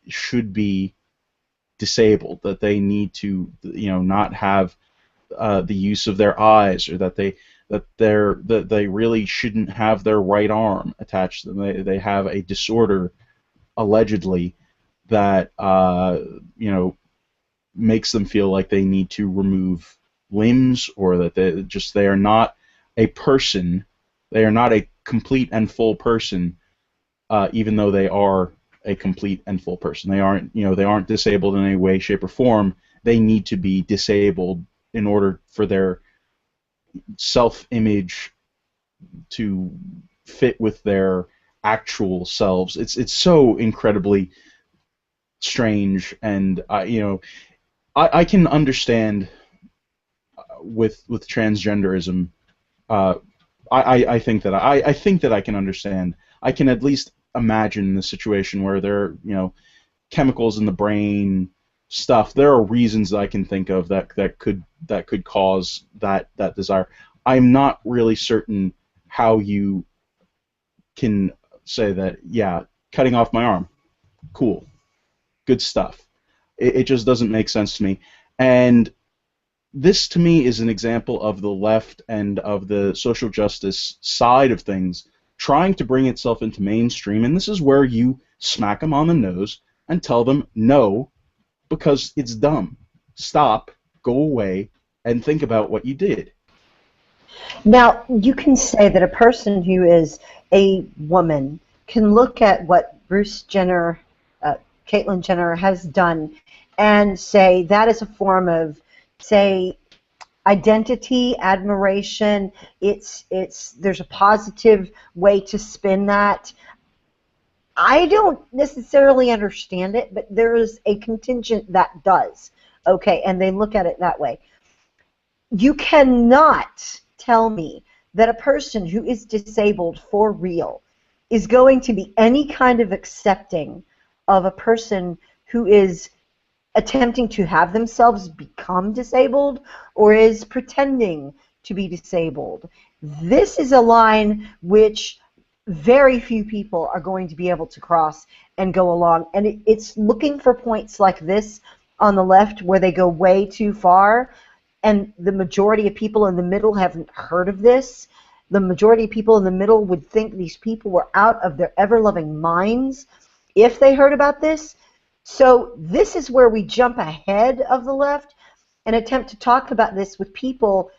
should be disabled, that they need to, not have the use of their eyes, or that they really shouldn't have their right arm attached to them. They have a disorder, allegedly, that makes them feel like they need to remove limbs, or that they are not a person. They are not a complete and full person, even though they are a complete and full person. They aren't disabled in any way, shape, or form. They need to be disabled in order for their self-image to fit with their actual selves. It's so incredibly strange, and I can understand with transgenderism. I think that I can understand. I can at least imagine the situation where there are chemicals in the brain, stuff. There are reasons that I can think of that could cause that desire. I'm not really certain how you can say that. Yeah, cutting off my arm, cool, good stuff. It just doesn't make sense to me. And this, to me, is an example of the left and of the social justice side of things trying to bring itself into mainstream, and this is where you smack them on the nose and tell them no, because it's dumb. Stop, go away, and think about what you did. Now, you can say that a person who is a woman can look at what Bruce Jenner, Caitlyn Jenner has done and say that is a form of, say, identity, admiration. There's a positive way to spin that. I don't necessarily understand it, but there is a contingent that does. Okay, and they look at it that way. You cannot tell me that a person who is disabled for real is going to be any kind of accepting of a person who is attempting to have themselves become disabled or is pretending to be disabled. This is a line which very few people are going to be able to cross and go along. And it's looking for points like this on the left where they go way too far, and the majority of people in the middle haven't heard of this. The majority of people in the middle would think these people were out of their ever-loving minds if they heard about this. So this is where we jump ahead of the left and attempt to talk about this with people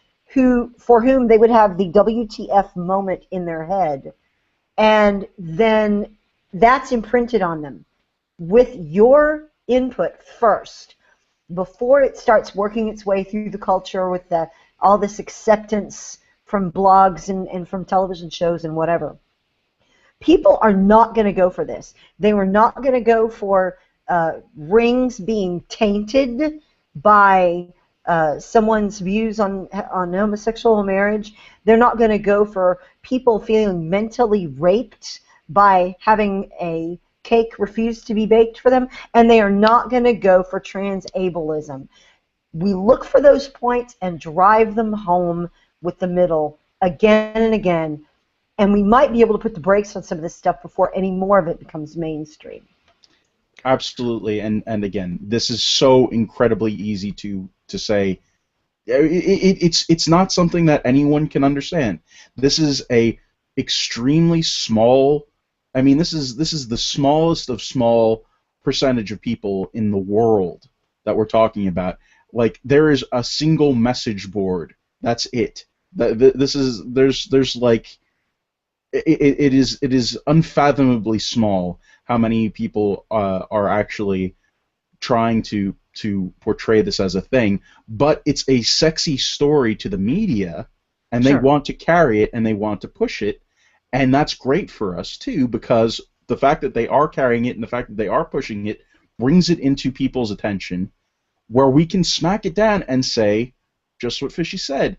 for whom they would have the WTF moment in their head. And then that's imprinted on them. With your input first, before it starts working its way through the culture with all this acceptance from blogs and from television shows and whatever, people are not going to go for this. They were not going to go for rings being tainted by someone's views on homosexual marriage. They're not going to go for people feeling mentally raped by having a cake refused to be baked for them, and they are not going to go for transableism. We look for those points and drive them home with the middle again and again, and we might be able to put the brakes on some of this stuff before any more of it becomes mainstream. Absolutely, and again, this is so incredibly easy to say. It's not something that anyone can understand. This is a extremely small. I mean, this is the smallest of small percentage of people in the world that we're talking about. Like, there is a single message board. That's it. There's like it is unfathomably small how many people are actually trying to portray this as a thing, but it's a sexy story to the media, and they want to carry it and they want to push it, and that's great for us too, because the fact that they are carrying it and the fact that they are pushing it brings it into people's attention, where we can smack it down and say, just what Fishy said,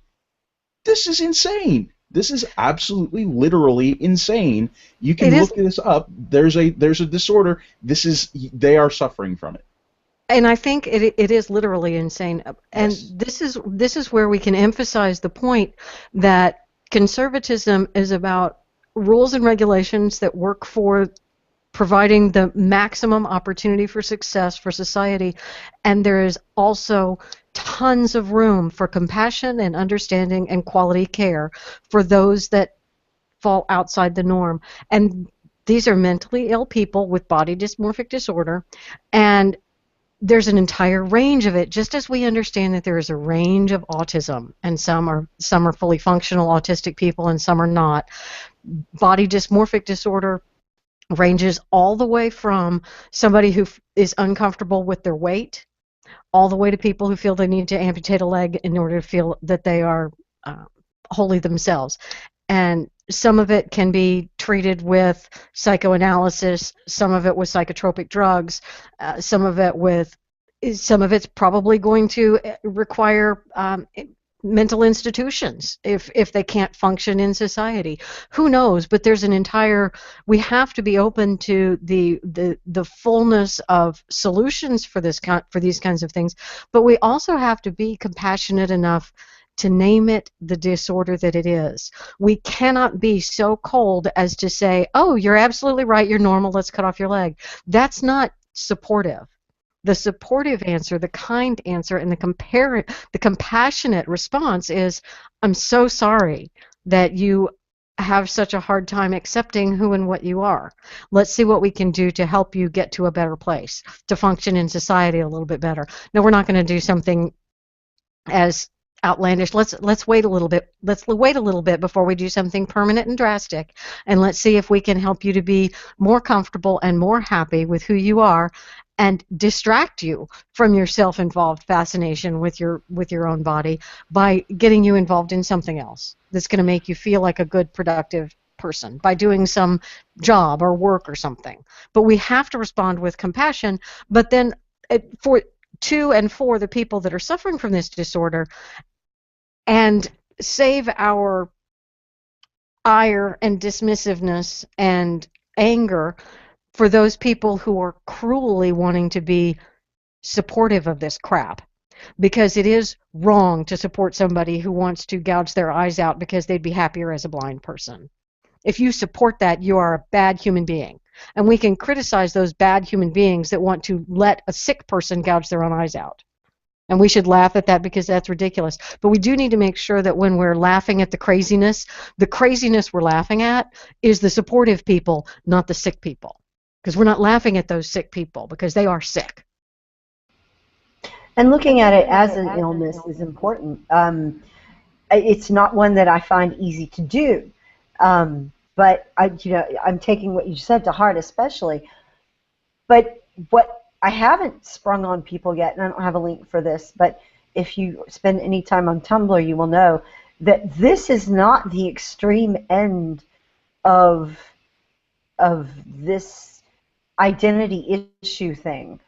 this is insane. This is absolutely, literally insane. You can look this up. There's a disorder. They are suffering from it. And I think it is literally insane. And Yes. this is where we can emphasize the point that conservatism is about rules and regulations that work for providing the maximum opportunity for success for society, and there is also tons of room for compassion and understanding and quality care for those that fall outside the norm. And these are mentally ill people with body dysmorphic disorder, and there's an entire range of it, just as we understand that there is a range of autism, and some are fully functional autistic people and some are not. Body dysmorphic disorder ranges all the way from somebody who is uncomfortable with their weight, all the way to people who feel they need to amputate a leg in order to feel that they are wholly themselves. And some of it can be treated with psychoanalysis, some of it with psychotropic drugs, some of it's probably going to require mental institutions if they can't function in society. Who knows? But there's we have to be open to the fullness of solutions for these kinds of things, but we also have to be compassionate enough to name it the disorder that it is. We cannot be so cold as to say, oh, you're absolutely right, you're normal, let's cut off your leg. That's not supportive. The supportive answer, the kind answer, and the compassionate response is, I'm so sorry that you have such a hard time accepting who and what you are. Let's see what we can do to help you get to a better place, to function in society a little bit better. No, we're not going to do something as outlandish. Let's wait a little bit. Let's wait a little bit before we do something permanent and drastic, and let's see if we can help you to be more comfortable and more happy with who you are, and distract you from your self-involved fascination with your own body by getting you involved in something else that's going to make you feel like a good, productive person, by doing some job or work or something. But we have to respond with compassion. But then for the people that are suffering from this disorder, and save our ire and dismissiveness and anger for those people who are cruelly wanting to be supportive of this crap. Because it is wrong to support somebody who wants to gouge their eyes out because they'd be happier as a blind person. If you support that, you are a bad human being. And we can criticize those bad human beings that want to let a sick person gouge their own eyes out. And we should laugh at that because that's ridiculous. But we do need to make sure that when we're laughing at the craziness we're laughing at is the supportive people, not the sick people. Because we're not laughing at those sick people because they are sick. And looking at it as an illness is important. It's not one that I find easy to do. But I'm taking what you said to heart, especially. But what I haven't sprung on people yet, and I don't have a link for this, but if you spend any time on Tumblr, you will know that this is not the extreme end of this identity issue thing.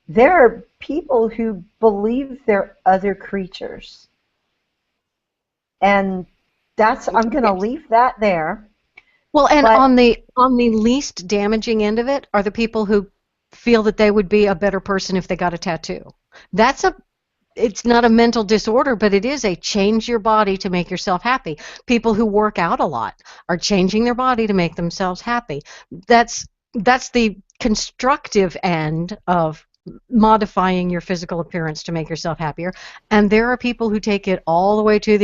There are people who believe they're other creatures. And I'm going to leave that there. Well, and on the least damaging end of it are the people who feel that they would be a better person if they got a tattoo. It's not a mental disorder, but it is a change your body to make yourself happy. People who work out a lot are changing their body to make themselves happy. That's the constructive end of modifying your physical appearance to make yourself happier. And there are people who take it all the way to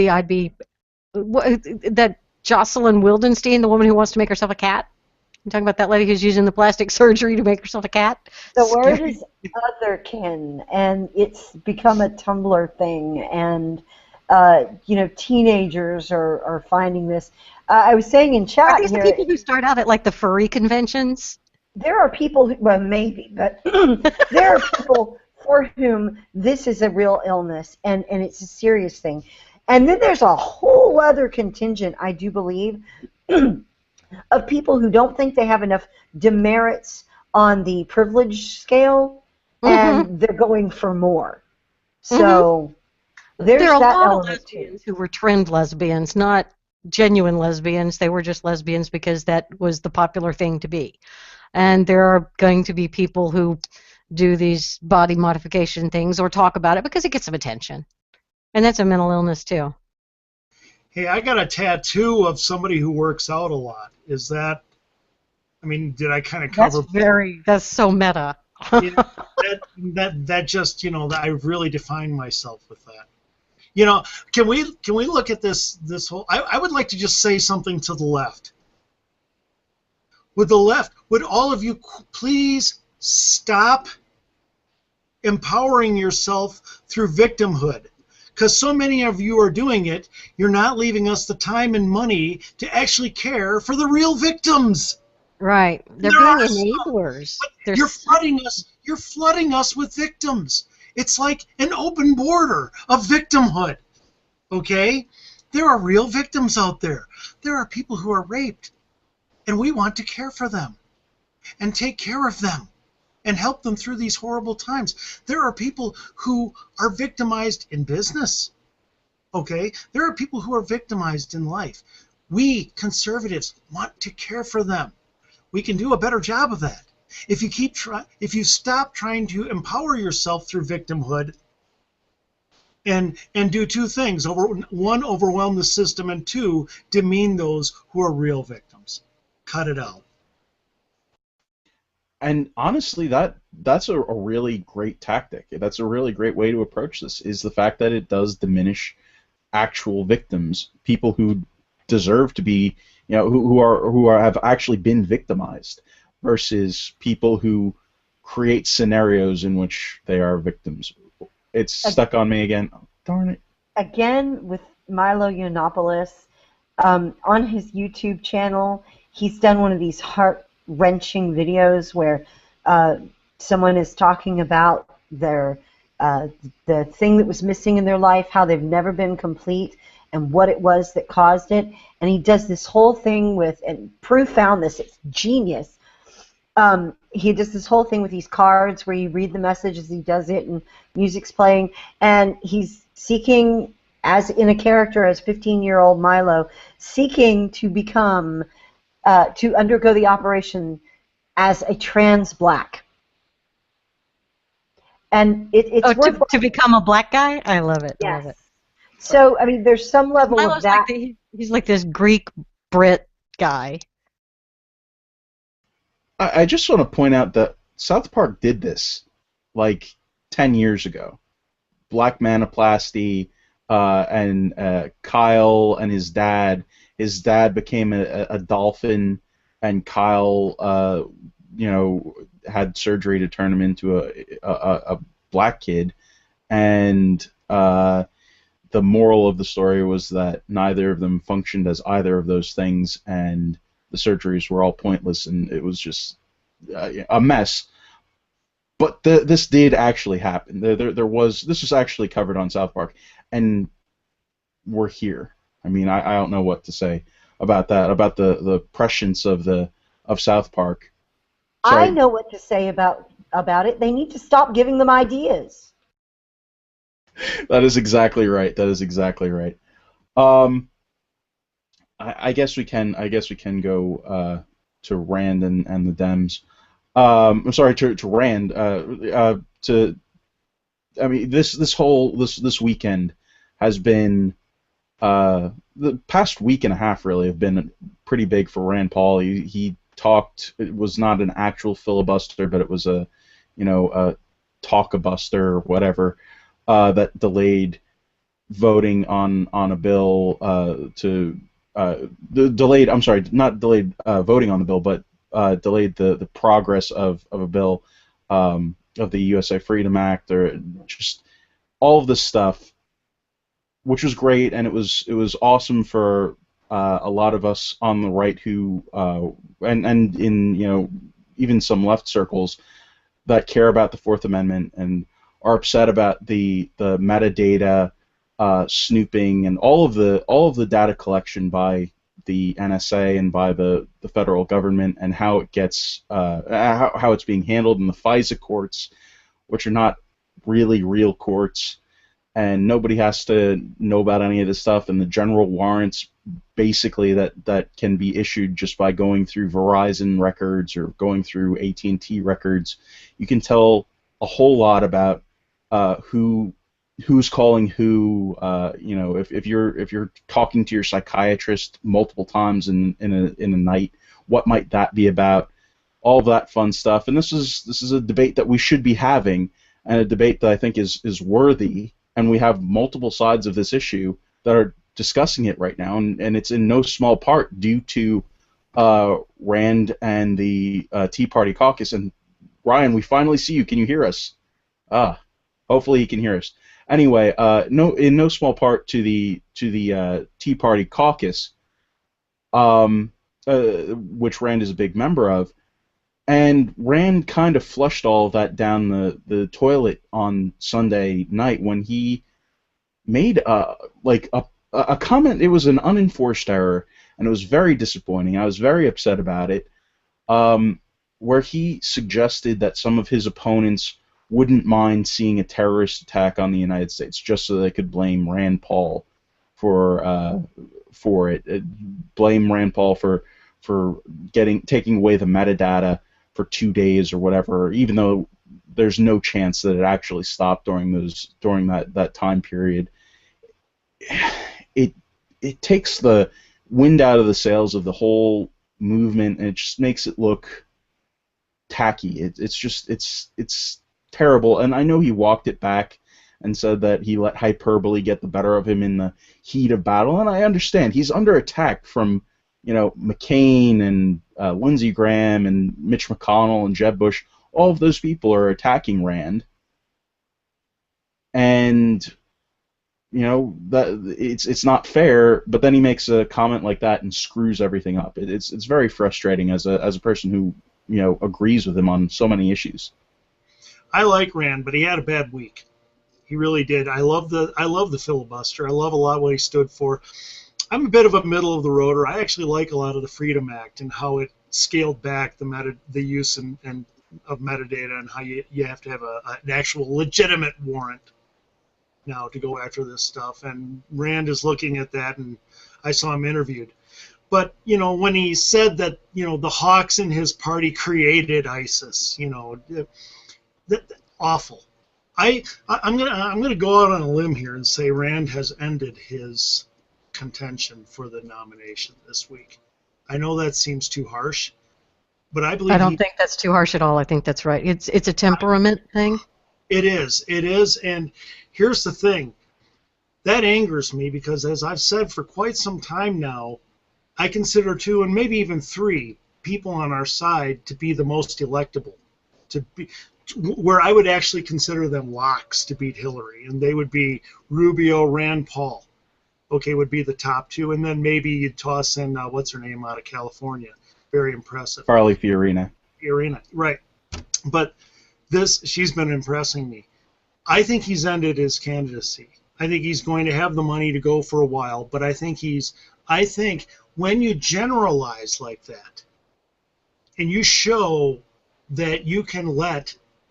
that Jocelyn Wildenstein, the woman who wants to make herself a cat. I'm talking about that lady who's using the plastic surgery to make herself a cat. The word is otherkin, and it's become a Tumblr thing, and teenagers are finding this. I was saying in chat are these the people who start out at like the furry conventions? There are people who, well, maybe, but there are people for whom this is a real illness, and it's a serious thing. And then there's a whole other contingent, I do believe, of people who don't think they have enough demerits on the privilege scale, and they're going for more. So there's there are that a lot element of lesbians who were trend lesbians, not genuine lesbians. They were just lesbians because that was the popular thing to be. And there are going to be people who do these body modification things or talk about it because it gets some attention. And that's a mental illness too. Hey, I got a tattoo of somebody who works out a lot. Is that, did I kind of cover? That's so meta. that just, I really defined myself with that. Can we look at this whole, I would like to just say something to the left. Would all of you please stop empowering yourself through victimhood? Because so many of you are doing it, you're not leaving us the time and money to actually care for the real victims. Right. They're being enablers. You're flooding us with victims. It's like an open border of victimhood. Okay? There are real victims out there. There are people who are raped. And we want to care for them and take care of them and help them through these horrible times. There are people who are victimized in business. Okay? There are people who are victimized in life. We conservatives want to care for them. We can do a better job of that. If you stop trying to empower yourself through victimhood and do two things. One, overwhelm the system, and two, demean those who are real victims. Cut it out. And honestly, that's a really great tactic. That's a really great way to approach this, is the fact that it does diminish actual victims, people who deserve to be, who have actually been victimized, versus people who create scenarios in which they are victims. It's stuck on me again. Oh, darn it. Again, with Milo Yiannopoulos, on his YouTube channel, he's done one of these heart-wrenching videos where someone is talking about the thing that was missing in their life, how they've never been complete, and what it was that caused it. And he does this whole thing with, and Prue found this, it's genius. He does this whole thing with these cards where you read the message as he does it, and music's playing, and he's seeking, as in a character as 15-year-old Milo, seeking to become, to undergo the operation as a trans black. And it's to become a black guy? I love it. Yes. I love it. So, there's some level Milo's of that. He's like this Greek Brit guy. I just want to point out that South Park did this like 10 years ago. Black Manoplasty and Kyle and his dad. His dad became a dolphin, and Kyle, had surgery to turn him into a black kid. And the moral of the story was that neither of them functioned as either of those things, and the surgeries were all pointless, and it was just a mess. But this did actually happen. This was actually covered on South Park, and we're here. I mean, I don't know what to say about that, about the prescience of South Park. Sorry. I know what to say about it. They need to stop giving them ideas. That is exactly right. That is exactly right. I guess we can go to Rand and the Dems. I'm sorry, to Rand. This weekend has been the past week and a half really have been pretty big for Rand Paul. He talked. It was not an actual filibuster, but it was a talkabuster or whatever that delayed voting on a bill delayed. I'm sorry, not delayed voting on the bill, but delayed the progress of a bill of the USA Freedom Act, or just all of this stuff, which was great, and it was awesome for a lot of us on the right who and in even some left circles that care about the Fourth Amendment and are upset about the metadata snooping and all of the data collection by the NSA and by the federal government, and how it gets how it's being handled in the FISA courts, which are not really real courts, and nobody has to know about any of this stuff, and the general warrants basically that can be issued just by going through Verizon records or going through AT&T records. You can tell a whole lot about who's calling who. If you're talking to your psychiatrist multiple times in a night, what might that be about? All of that fun stuff. And this is a debate that we should be having, and a debate that I think is worthy. And we have multiple sides of this issue that are discussing it right now, and it's in no small part due to Rand and the Tea Party caucus. And Ryan, we finally see you. Can you hear us? Hopefully he can hear us. Anyway, in no small part to the Tea Party caucus, which Rand is a big member of. And Rand kind of flushed all of that down the toilet on Sunday night when he made a comment. It was an unenforced error, and it was very disappointing. I was very upset about it, where he suggested that some of his opponents wouldn't mind seeing a terrorist attack on the United States just so they could blame Rand Paul for it. Blame Rand Paul for taking away the metadata for 2 days or whatever, even though there's no chance that it actually stopped during that time period. It takes the wind out of the sails of the whole movement, and it just makes it look tacky. It's terrible. And I know he walked it back and said that he let hyperbole get the better of him in the heat of battle, and I understand he's under attack from McCain and Lindsey Graham and Mitch McConnell and Jeb Bush. All of those people are attacking Rand, and that it's not fair. But then he makes a comment like that and screws everything up. It's very frustrating as a person who agrees with him on so many issues. I like Rand, but he had a bad week. He really did. I love the filibuster. I love a lot what he stood for. I'm a bit of a middle of the roader. I actually like a lot of the Freedom Act and how it scaled back the use and of metadata, and how you have to have an actual legitimate warrant now to go after this stuff. And Rand is looking at that, and I saw him interviewed. But when he said that the hawks in his party created ISIS, that awful. I'm gonna go out on a limb here and say Rand has ended his contention for the nomination this week. I know that seems too harsh, but I I believe don't think that's too harsh at all. I think that's right. It's a temperament thing. it is. And here's the thing. That angers me because, as I've said for quite some time now, I consider two and maybe even three people on our side to be the most electable, to be where I would actually consider them locks to beat Hillary, and they would be Rubio, Rand Paul. Okay, would be the top two, and then maybe you'd toss in what's her name out of California, very impressive. Carly Fiorina. Fiorina, right? But she's been impressing me. I think he's ended his candidacy. I think he's going to have the money to go for a while, but I think when you generalize like that, and you show that you can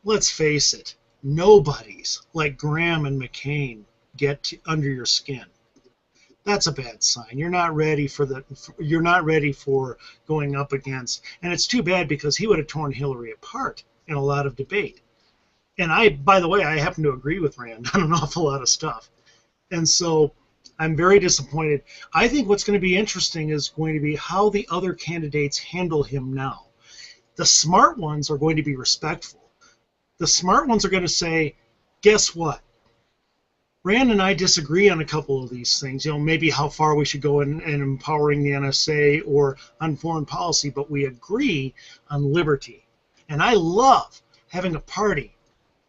let's face it, nobodies like Graham and McCain get under your skin. That's a bad sign. You're not ready for going up against, and it's too bad because he would have torn Hillary apart in a lot of debate. And by the way, I happen to agree with Rand on an awful lot of stuff. And so I'm very disappointed. I think what's going to be interesting is going to be how the other candidates handle him now. The smart ones are going to be respectful. The smart ones are going to say, guess what? Rand and I disagree on a couple of these things, maybe how far we should go in empowering the NSA or on foreign policy, but we agree on liberty. And I love having a party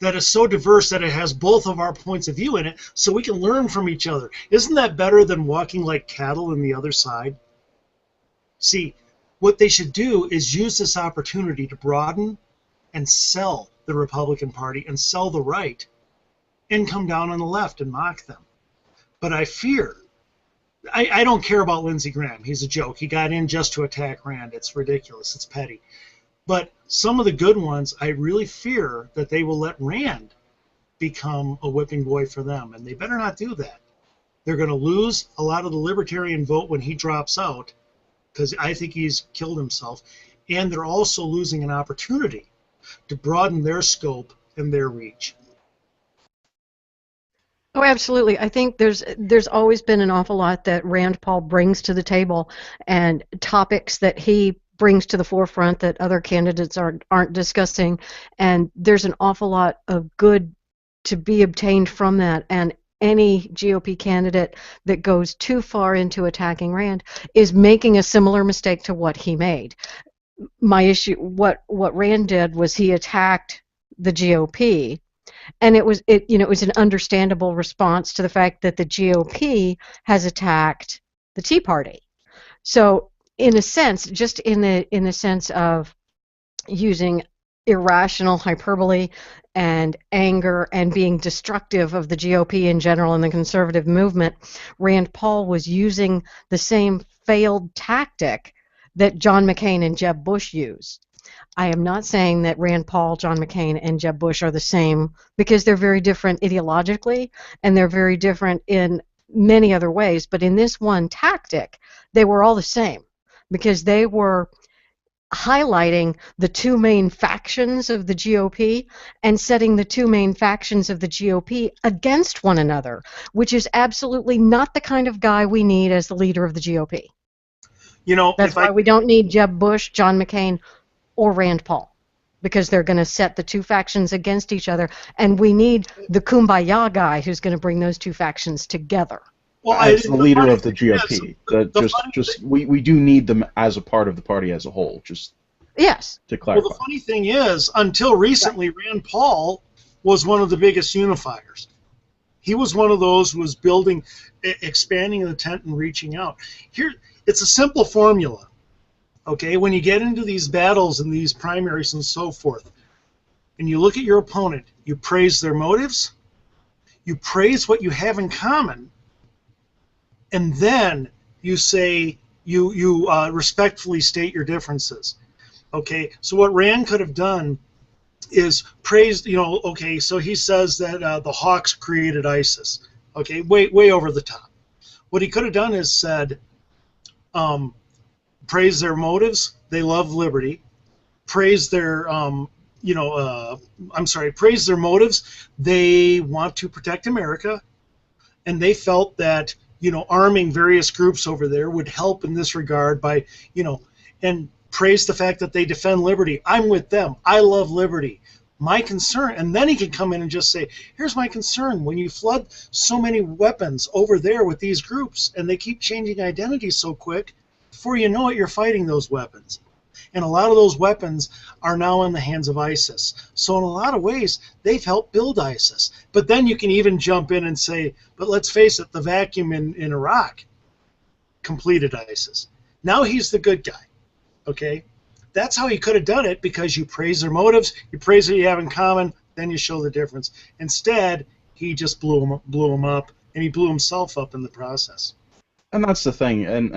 that is so diverse that it has both of our points of view in it so we can learn from each other. Isn't that better than walking like cattle in the other side? See, what they should do is use this opportunity to broaden and sell the Republican Party and sell the right and come down on the left and mock them. But I fear, I don't care about Lindsey Graham. He's a joke. He got in just to attack Rand. It's ridiculous. It's petty. But some of the good ones, I really fear that they will let Rand become a whipping boy for them, and they better not do that. They're going to lose a lot of the libertarian vote when he drops out, because I think he's killed himself, and they're also losing an opportunity to broaden their scope and their reach. Oh, absolutely. I think there's always been an awful lot that Rand Paul brings to the table, and topics that he brings to the forefront that other candidates aren't discussing, and there's an awful lot of good to be obtained from that. And any GOP candidate that goes too far into attacking Rand is making a similar mistake to what he made. My issue, what Rand did was he attacked the GOP, and it was an understandable response to the fact that the GOP has attacked the Tea Party. So in a sense, just in the sense of using irrational hyperbole and anger and being destructive of the GOP in general and the conservative movement, Rand Paul was using the same failed tactic that John McCain and Jeb Bush used. I am not saying that Rand Paul, John McCain, and Jeb Bush are the same, because they're very different ideologically and they're very different in many other ways, but in this one tactic, they were all the same, because they were highlighting the two main factions of the GOP and setting the two main factions of the GOP against one another, which is absolutely not the kind of guy we need as the leader of the GOP. That's why we don't need Jeb Bush, John McCain, or Rand Paul, because they're going to set the two factions against each other, and we need the kumbaya guy who's going to bring those two factions together. Well, as the leader of the GOP, we do need them as a part of the party as a whole. Just yes. To clarify. Well, the funny thing is, until recently, Rand Paul was one of the biggest unifiers. He was one of those who was expanding the tent and reaching out. Here, it's a simple formula. Okay, when you get into these battles and these primaries and so forth, and you look at your opponent, you praise their motives, you praise what you have in common, and then you say, you respectfully state your differences. Okay, so what Rand could have done is praised, okay, so he says that the Hawks created ISIS. Okay, way over the top. What he could have done is said, praise their motives, they love liberty. Praise their, praise their motives, they want to protect America, and they felt that, arming various groups over there would help in this regard by, and praise the fact that they defend liberty. I'm with them. I love liberty. My concern, and then he can come in and just say, here's my concern. When you flood so many weapons over there with these groups and they keep changing identity so quick, before you know it, you're fighting those weapons. And a lot of those weapons are now in the hands of ISIS. So in a lot of ways, they've helped build ISIS. But then you can even jump in and say, but let's face it, the vacuum in Iraq completed ISIS. Now he's the good guy, okay? That's how he could have done it, because you praise their motives, you praise what you have in common, then you show the difference. Instead, he just blew him up, and he blew himself up in the process. And that's the thing. And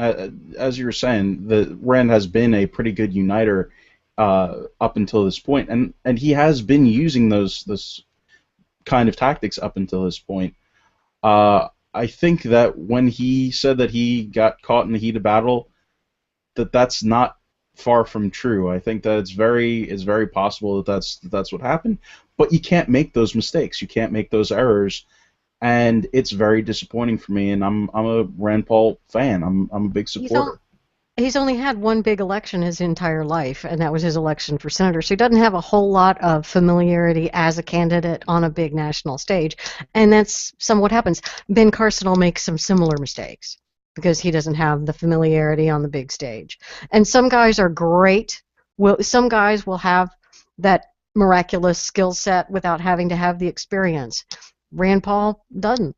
as you were saying, Rand has been a pretty good uniter up until this point, and he has been using those kind of tactics up until this point. I think that when he said that he got caught in the heat of battle, that's not far from true. I think that it's very possible that that's what happened. But you can't make those mistakes. You can't make those errors. And it's very disappointing for me, and I'm a Rand Paul fan. I'm a big supporter. He's only had one big election his entire life, and that was his election for senator. So he doesn't have a whole lot of familiarity as a candidate on a big national stage, and that's what happens. Ben Carson will make some similar mistakes because he doesn't have the familiarity on the big stage. And some guys are great. Some guys will have that miraculous skill set without having to have the experience. Rand Paul doesn't.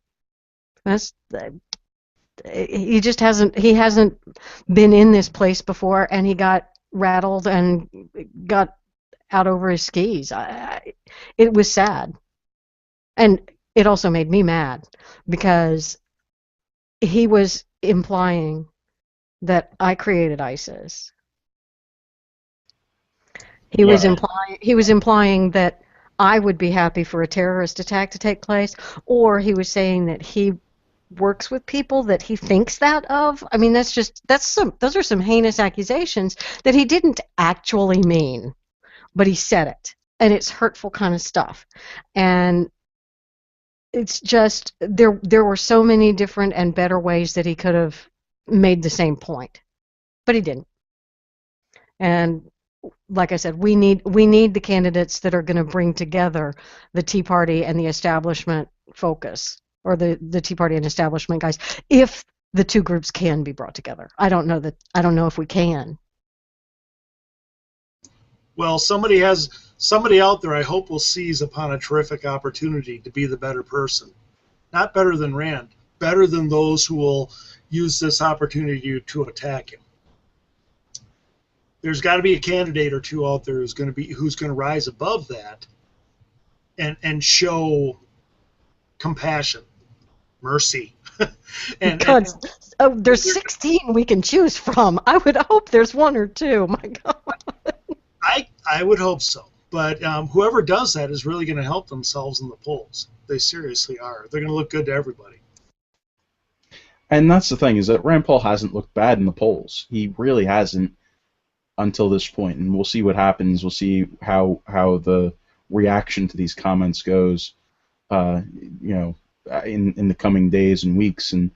He just hasn't. He hasn't been in this place before, and he got rattled and got out over his skis. It was sad, and it also made me mad because he was implying that I created ISIS. He was implying that I would be happy for a terrorist attack to take place, or he was saying that he works with people that he thinks that of. I mean, those are some heinous accusations that he didn't actually mean, but he said it, and it's hurtful kind of stuff. And it's just there were so many different and better ways that he could have made the same point, but he didn't. And like I said, we need the candidates that are going to bring together the Tea Party and the establishment focus, or the Tea Party and establishment guys, if the two groups can be brought together. I don't know if we can. Well, somebody out there, I hope, will seize upon a terrific opportunity to be the better person. Not better than Rand, better than those who will use this opportunity to attack him. There's got to be a candidate or two out there who's going to rise above that and show compassion, mercy. There's 16 we can choose from. I would hope there's one or two. My God. I would hope so. But whoever does that is really going to help themselves in the polls. They seriously are. They're going to look good to everybody. And that's the thing, is that Rand Paul hasn't looked bad in the polls. He really hasn't until this point, and we'll see what happens. We'll see how the reaction to these comments goes, in the coming days and weeks, and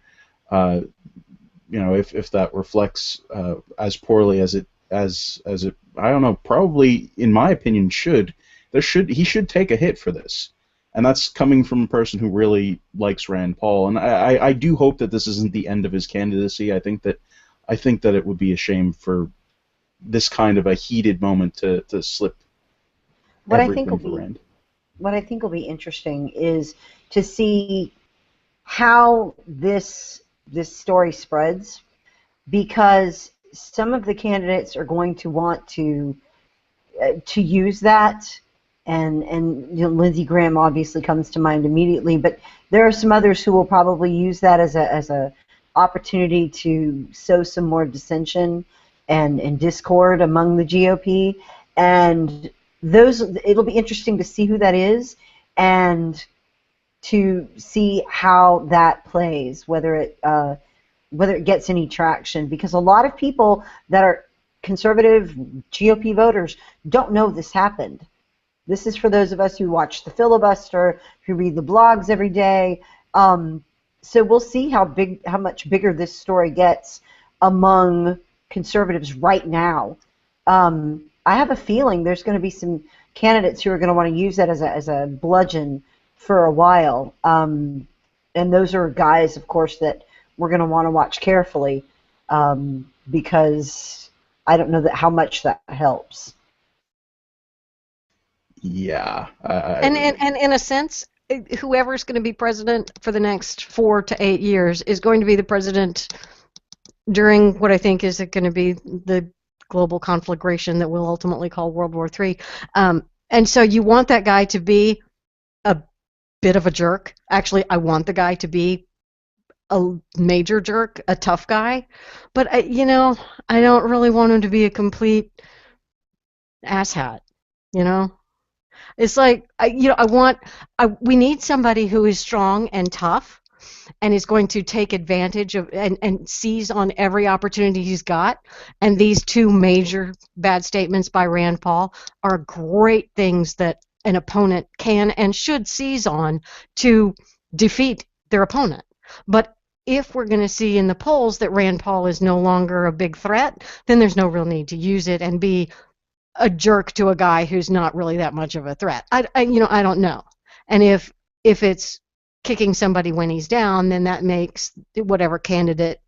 if that reflects as poorly as it I don't know, probably in my opinion he should take a hit for this, and that's coming from a person who really likes Rand Paul, and I do hope that this isn't the end of his candidacy. I think that it would be a shame for this kind of a heated moment to slip. What I think will be interesting is to see how this story spreads, because some of the candidates are going to want to use that, and Lindsey Graham obviously comes to mind immediately, but there are some others who will probably use that as a opportunity to sow some more dissension and discord among the GOP, and it'll be interesting to see who that is and to see how that plays, whether it gets any traction, because a lot of people that are conservative GOP voters don't know this happened. This is for those of us who watch the filibuster, who read the blogs every day. So we'll see how much bigger this story gets among conservatives right now. I have a feeling there's going to be some candidates who are going to want to use that as a bludgeon for a while. And those are guys, of course, that we're going to want to watch carefully because I don't know how much that helps. Yeah. And in a sense, whoever's going to be president for the next 4 to 8 years is going to be the president during what I think is going to be the global conflagration that we'll ultimately call World War III. And so you want that guy to be a bit of a jerk. Actually, I want the guy to be a major jerk, a tough guy. But, I don't really want him to be a complete asshat, It's like, we need somebody who is strong and tough and is going to take advantage of and seize on every opportunity he's got. And these two major bad statements by Rand Paul are great things that an opponent can and should seize on to defeat their opponent. But if we're going to see in the polls that Rand Paul is no longer a big threat, then there's no real need to use it and be a jerk to a guy who's not really that much of a threat. I don't know. And if it's kicking somebody when he's down, then that makes whatever candidate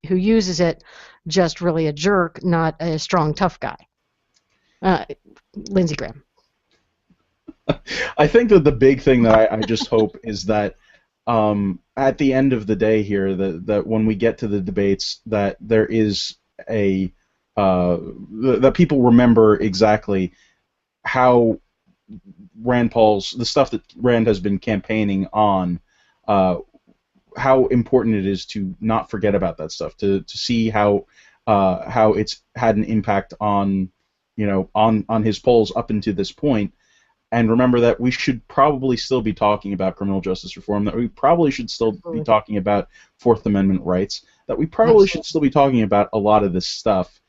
who uses it just really a jerk, not a strong, tough guy. Lindsey Graham. I think that the big thing that I just hope is that at the end of the day here, that when we get to the debates, that there is that people remember exactly how the stuff that Rand has been campaigning on, how important it is to not forget about that stuff, to see how it's had an impact on his polls up until this point, and remember that we should probably still be talking about criminal justice reform, that we probably should still be talking about Fourth Amendment rights, that we probably should still be talking about a lot of this stuff.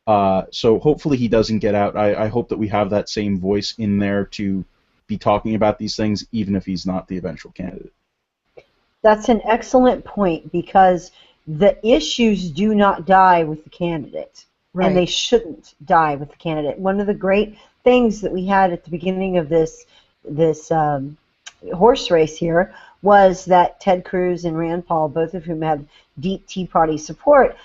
So hopefully he doesn't get out. I hope that we have that same voice in there to be talking about these things, even if he's not the eventual candidate. That's an excellent point, because the issues do not die with the candidate, right, and they shouldn't die with the candidate. One of the great things that we had at the beginning of this horse race here was that Ted Cruz and Rand Paul, both of whom had deep Tea Party support,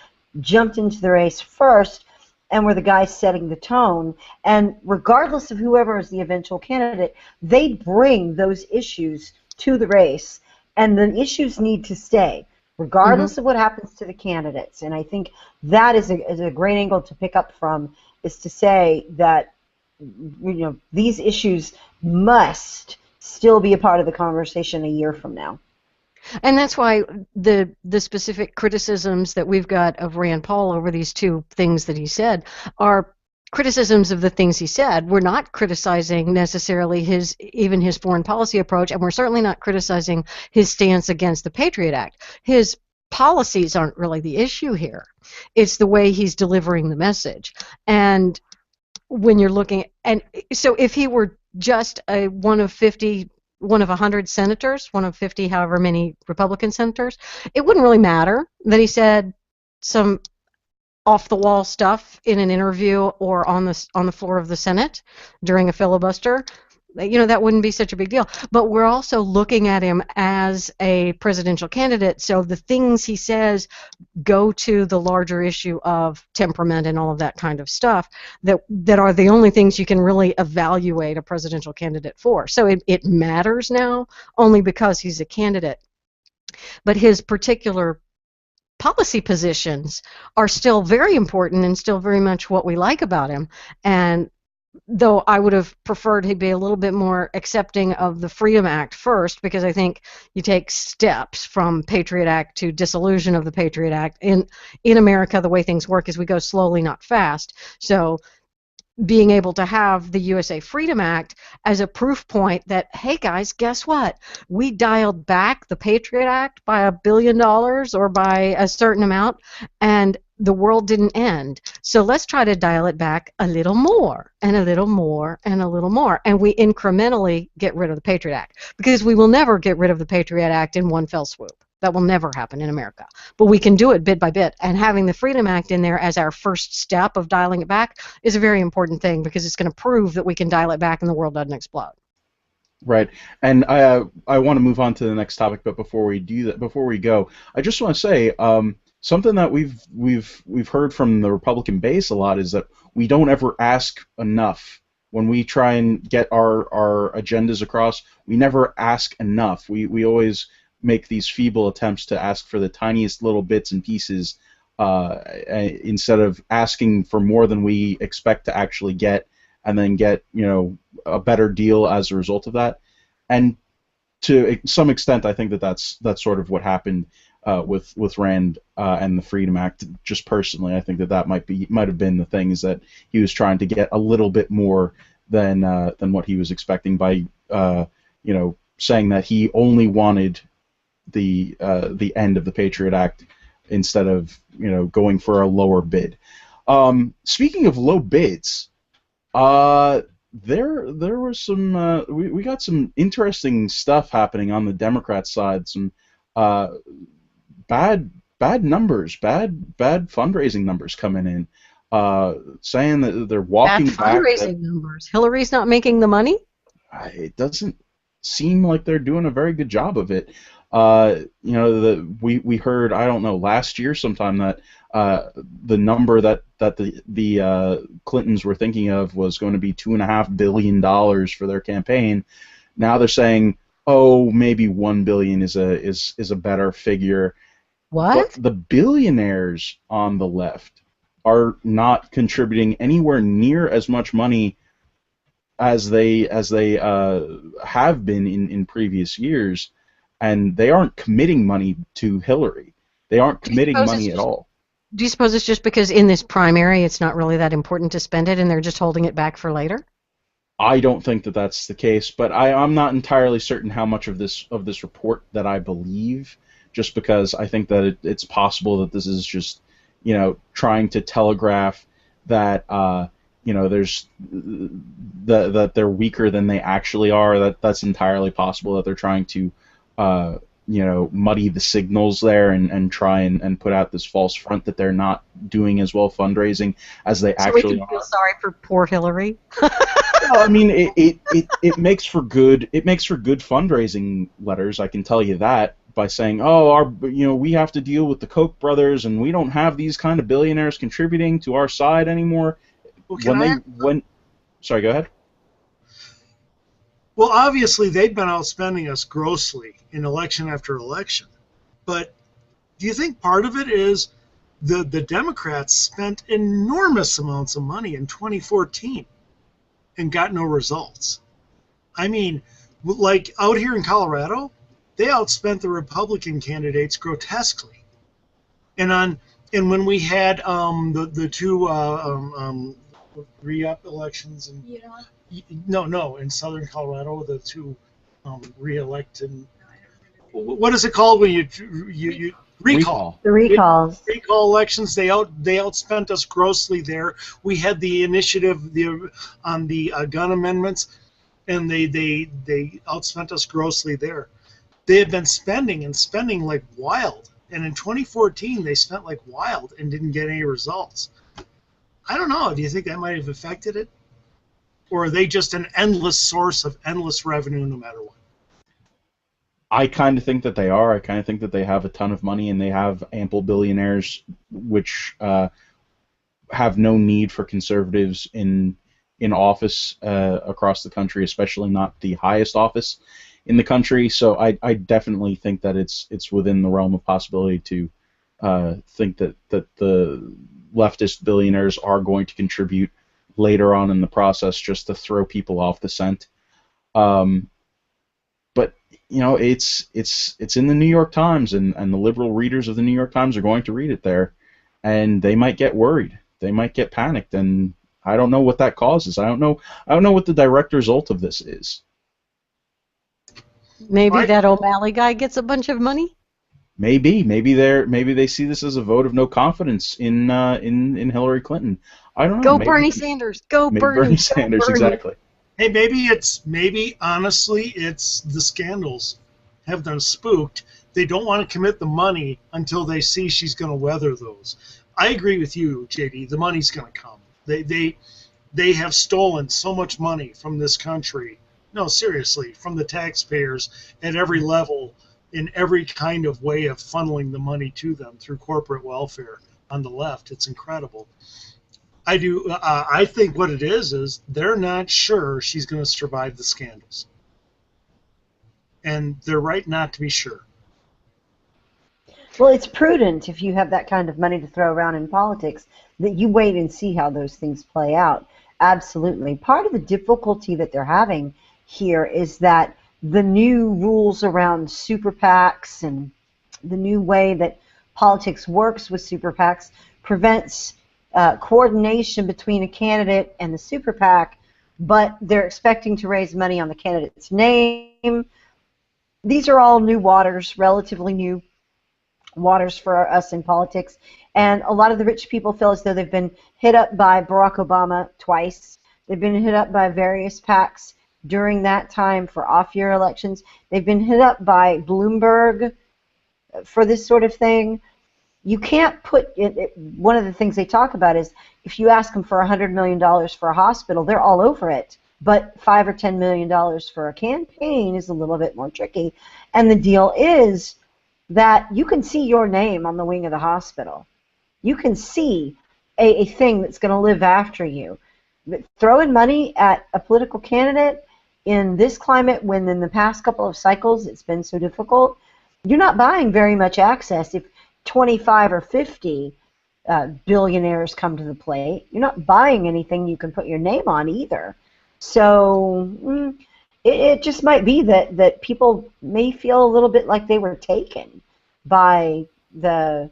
jumped into the race first and were the guys setting the tone. And regardless of whoever is the eventual candidate, they bring those issues to the race, and the issues need to stay, regardless of what happens to the candidates. And I think that is a great angle to pick up from, is to say that these issues must still be a part of the conversation a year from now. And that's why the specific criticisms that we've got of Rand Paul over these two things that he said are criticisms of the things he said. We're not criticizing necessarily his foreign policy approach, and we're certainly not criticizing his stance against the Patriot Act. His policies aren't really the issue here. It's the way he's delivering the message. And when you're looking, and so if he were just one of 100 senators, one of 50, however many Republican senators, it wouldn't really matter that he said some off-the-wall stuff in an interview or on the floor of the Senate during a filibuster. That wouldn't be such a big deal. But we're also looking at him as a presidential candidate, so the things he says go to the larger issue of temperament and all of that kind of stuff that are the only things you can really evaluate a presidential candidate for. So it matters now only because he's a candidate. But his particular policy positions are still very important and still very much what we like about him. And though I would have preferred he'd be a little bit more accepting of the Freedom Act first, because I think you take steps from Patriot Act to dissolution of the Patriot Act. In America, the way things work is we go slowly, not fast. So being able to have the USA Freedom Act as a proof point that, hey guys, guess what? We dialed back the Patriot Act by $1 billion or by a certain amount, and the world didn't end. So let's try to dial it back a little more, and a little more, and a little more. And we incrementally get rid of the Patriot Act, because we will never get rid of the Patriot Act in one fell swoop. That will never happen in America. But we can do it bit by bit. And having the Freedom Act in there as our first step of dialing it back is a very important thing, because it's going to prove that we can dial it back and the world doesn't explode. Right, and I want to move on to the next topic, but before we do that, before we go, I just want to say something that we've heard from the Republican base a lot is that we don't ever ask enough when we try and get our agendas across. We never ask enough. We always make these feeble attempts to ask for the tiniest little bits and pieces instead of asking for more than we expect to actually get, and then get, you know, a better deal as a result of that. And to some extent, I think that that's sort of what happened with Rand and the Freedom Act. Just personally, I think that might have been the thing, is that he was trying to get a little bit more than what he was expecting by you know, saying that he only wanted the end of the Patriot Act instead of, you know, going for a lower bid. Speaking of low bids, there was some we got some interesting stuff happening on the Democrat side. Some bad numbers, bad fundraising numbers coming in, saying that they're walking Bad back. fundraising numbers. Hillary's not making the money? It doesn't seem like they're doing a very good job of it. You know, we heard, I don't know, last year sometime that the number that the Clintons were thinking of was going to be $2.5 billion for their campaign. Now they're saying, oh, maybe $1 billion is a better figure. What? But the billionaires on the left are not contributing anywhere near as much money as they have been in previous years, and they aren't committing money to Hillary. They aren't committing money at all. Do you suppose it's just because in this primary it's not really that important to spend it, and they're just holding it back for later? I don't think that that's the case, but I'm not entirely certain how much of this report that I believe, just because I think that it's possible that this is just, you know, trying to telegraph that you know, there's that they're weaker than they actually are. That's entirely possible, that they're trying to you know, muddy the signals there and try and put out this false front that they're not doing as well fundraising as they actually are. So we can feel sorry for poor Hillary? Well, I mean, it makes for good fundraising letters, I can tell you that, by saying, oh, you know, we have to deal with the Koch brothers, and we don't have these kind of billionaires contributing to our side anymore. Well, sorry, go ahead. Well, obviously they've been outspending us grossly in election after election, but do you think part of it is the Democrats spent enormous amounts of money in 2014 and got no results? I mean, like out here in Colorado, they outspent the Republican candidates grotesquely, and when we had the two re-up elections and no, in southern Colorado, the two re-elected. What is it called when you recall? The recalls. Recall elections. They outspent us grossly there. We had the initiative on the gun amendments, and they outspent us grossly there. They had been spending like wild, and in 2014 they spent like wild and didn't get any results. I don't know. Do you think that might have affected it? Or are they just an endless source of endless revenue no matter what? I kind of think that they are. I kind of think that they have a ton of money, and they have ample billionaires, which have no need for conservatives in office across the country, especially not the highest office in the country. So I definitely think that it's within the realm of possibility to think that the leftist billionaires are going to contribute later on in the process, just to throw people off the scent. But you know, it's in the New York Times, and the liberal readers of the New York Times are going to read it there, and they might get worried, they might get panicked, and I don't know what that causes. I don't know what the direct result of this is. Maybe that O'Malley guy gets a bunch of money. Maybe they see this as a vote of no confidence in Hillary Clinton. I don't know. Go Bernie Sanders. Go Bernie Sanders. Bernie. Exactly. Hey, maybe honestly it's the scandals have them spooked. They don't want to commit the money until they see she's going to weather those. I agree with you, JD. The money's going to come. They have stolen so much money from this country. No, seriously, from the taxpayers at every level, in every kind of way of funneling the money to them through corporate welfare on the left. It's incredible. I think what it is they're not sure she's going to survive the scandals. And they're right not to be sure. Well, it's prudent if you have that kind of money to throw around in politics that you wait and see how those things play out. Absolutely. Part of the difficulty that they're having here is that the new rules around super PACs and the new way that politics works with super PACs prevents coordination between a candidate and the super PAC, but they're expecting to raise money on the candidate's name. These are all new waters, relatively new waters for us in politics, and a lot of the rich people feel as though they've been hit up by Barack Obama twice. They've been hit up by various PACs during that time for off-year elections. They've been hit up by Bloomberg for this sort of thing. You can't put it, one of the things they talk about is if you ask them for $100 million for a hospital, they're all over it. But $5 or $10 million for a campaign is a little bit more tricky. And the deal is that you can see your name on the wing of the hospital. You can see a thing that's going to live after you. But throwing money at a political candidate in this climate, when in the past couple of cycles it's been so difficult, you're not buying very much access. If 25 or 50 billionaires come to the plate, you're not buying anything you can put your name on either. So it just might be that people may feel a little bit like they were taken by the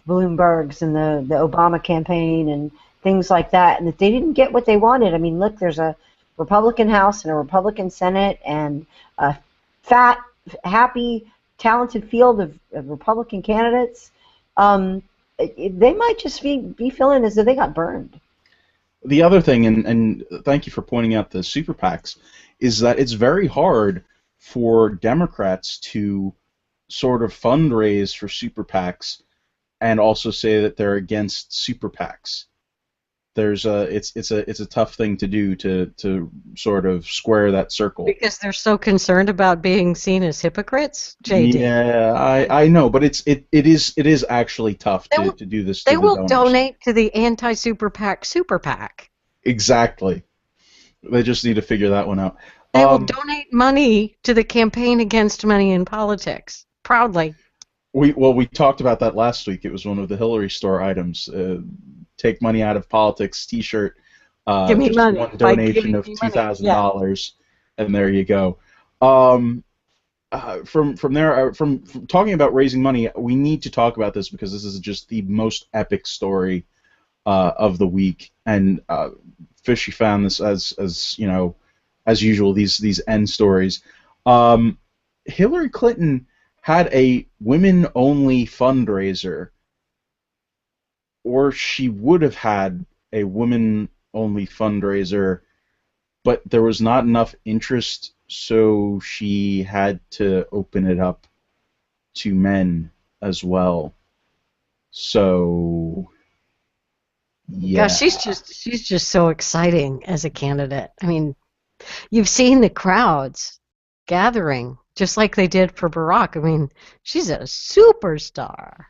Bloombergs and the Obama campaign and things like that, and that they didn't get what they wanted. I mean, look, there's a Republican House and a Republican Senate and a fat, happy, talented field of Republican candidates. They might just be feeling as though they got burned. The other thing, and thank you for pointing out the super PACs, is that it's very hard for Democrats to sort of fundraise for super PACs and also say that they're against super PACs. It's a tough thing to do to sort of square that circle. Because they're so concerned about being seen as hypocrites, JD. Yeah, I know, but it is actually tough to do this. They will donate to the anti-super PAC super PAC. Exactly. They just need to figure that one out. They will donate money to the campaign against money in politics. Proudly. We talked about that last week. It was one of the Hillary store items. Take money out of politics T-shirt. Give me money. One donation of $2,000, and there you go. From there, from talking about raising money, we need to talk about this because this is just the most epic story of the week. And Fishy found this as you know, as usual, these end stories. Hillary Clinton had a women-only fundraiser, or she would have had a women-only fundraiser, but there was not enough interest, so she had to open it up to men as well. So, yeah. Gosh, she's just so exciting as a candidate. I mean, you've seen the crowds gathering, just like they did for Barack. I mean, she's a superstar.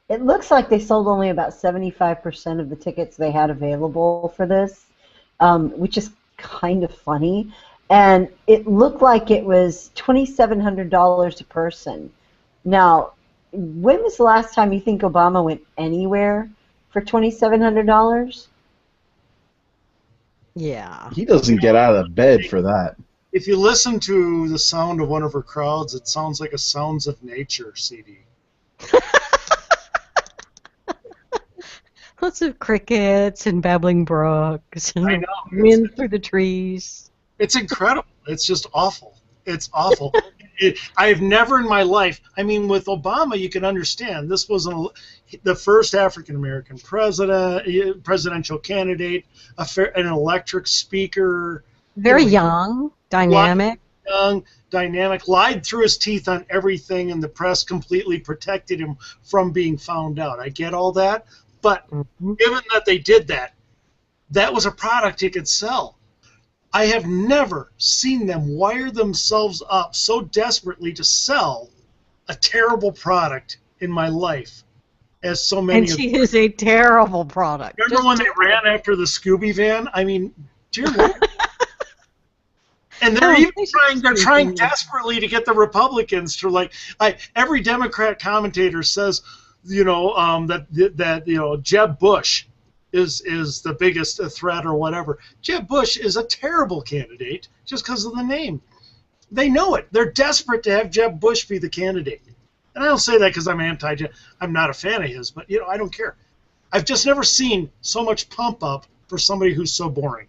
It looks like they sold only about 75% of the tickets they had available for this, which is kind of funny. And it looked like it was $2,700 a person. Now, when was the last time you think Obama went anywhere for $2,700? Yeah. He doesn't get out of bed for that. If you listen to the sound of one of her crowds, it sounds like a Sounds of Nature CD. Lots of crickets and babbling brooks and wind through the trees. It's incredible. It's just awful. It's awful. I've never in my life, I mean, with Obama, you can understand. This was the first African-American presidential candidate, an electric speaker. Very young, dynamic. young, dynamic, lied through his teeth on everything, and the press completely protected him from being found out. I get all that, but given that they did that, that was a product he could sell. I have never seen them wire themselves up so desperately to sell a terrible product in my life as so many And she is a terrible product. Remember when they ran after the Scooby van? I mean, dear Lord. And they're trying desperately to get the Republicans to every Democrat commentator says, that Jeb Bush is the biggest threat or whatever. Jeb Bush is a terrible candidate just because of the name. They know it. They're desperate to have Jeb Bush be the candidate. And I don't say that because I'm I'm not a fan of his, but I don't care. I've just never seen so much pump up for somebody who's so boring.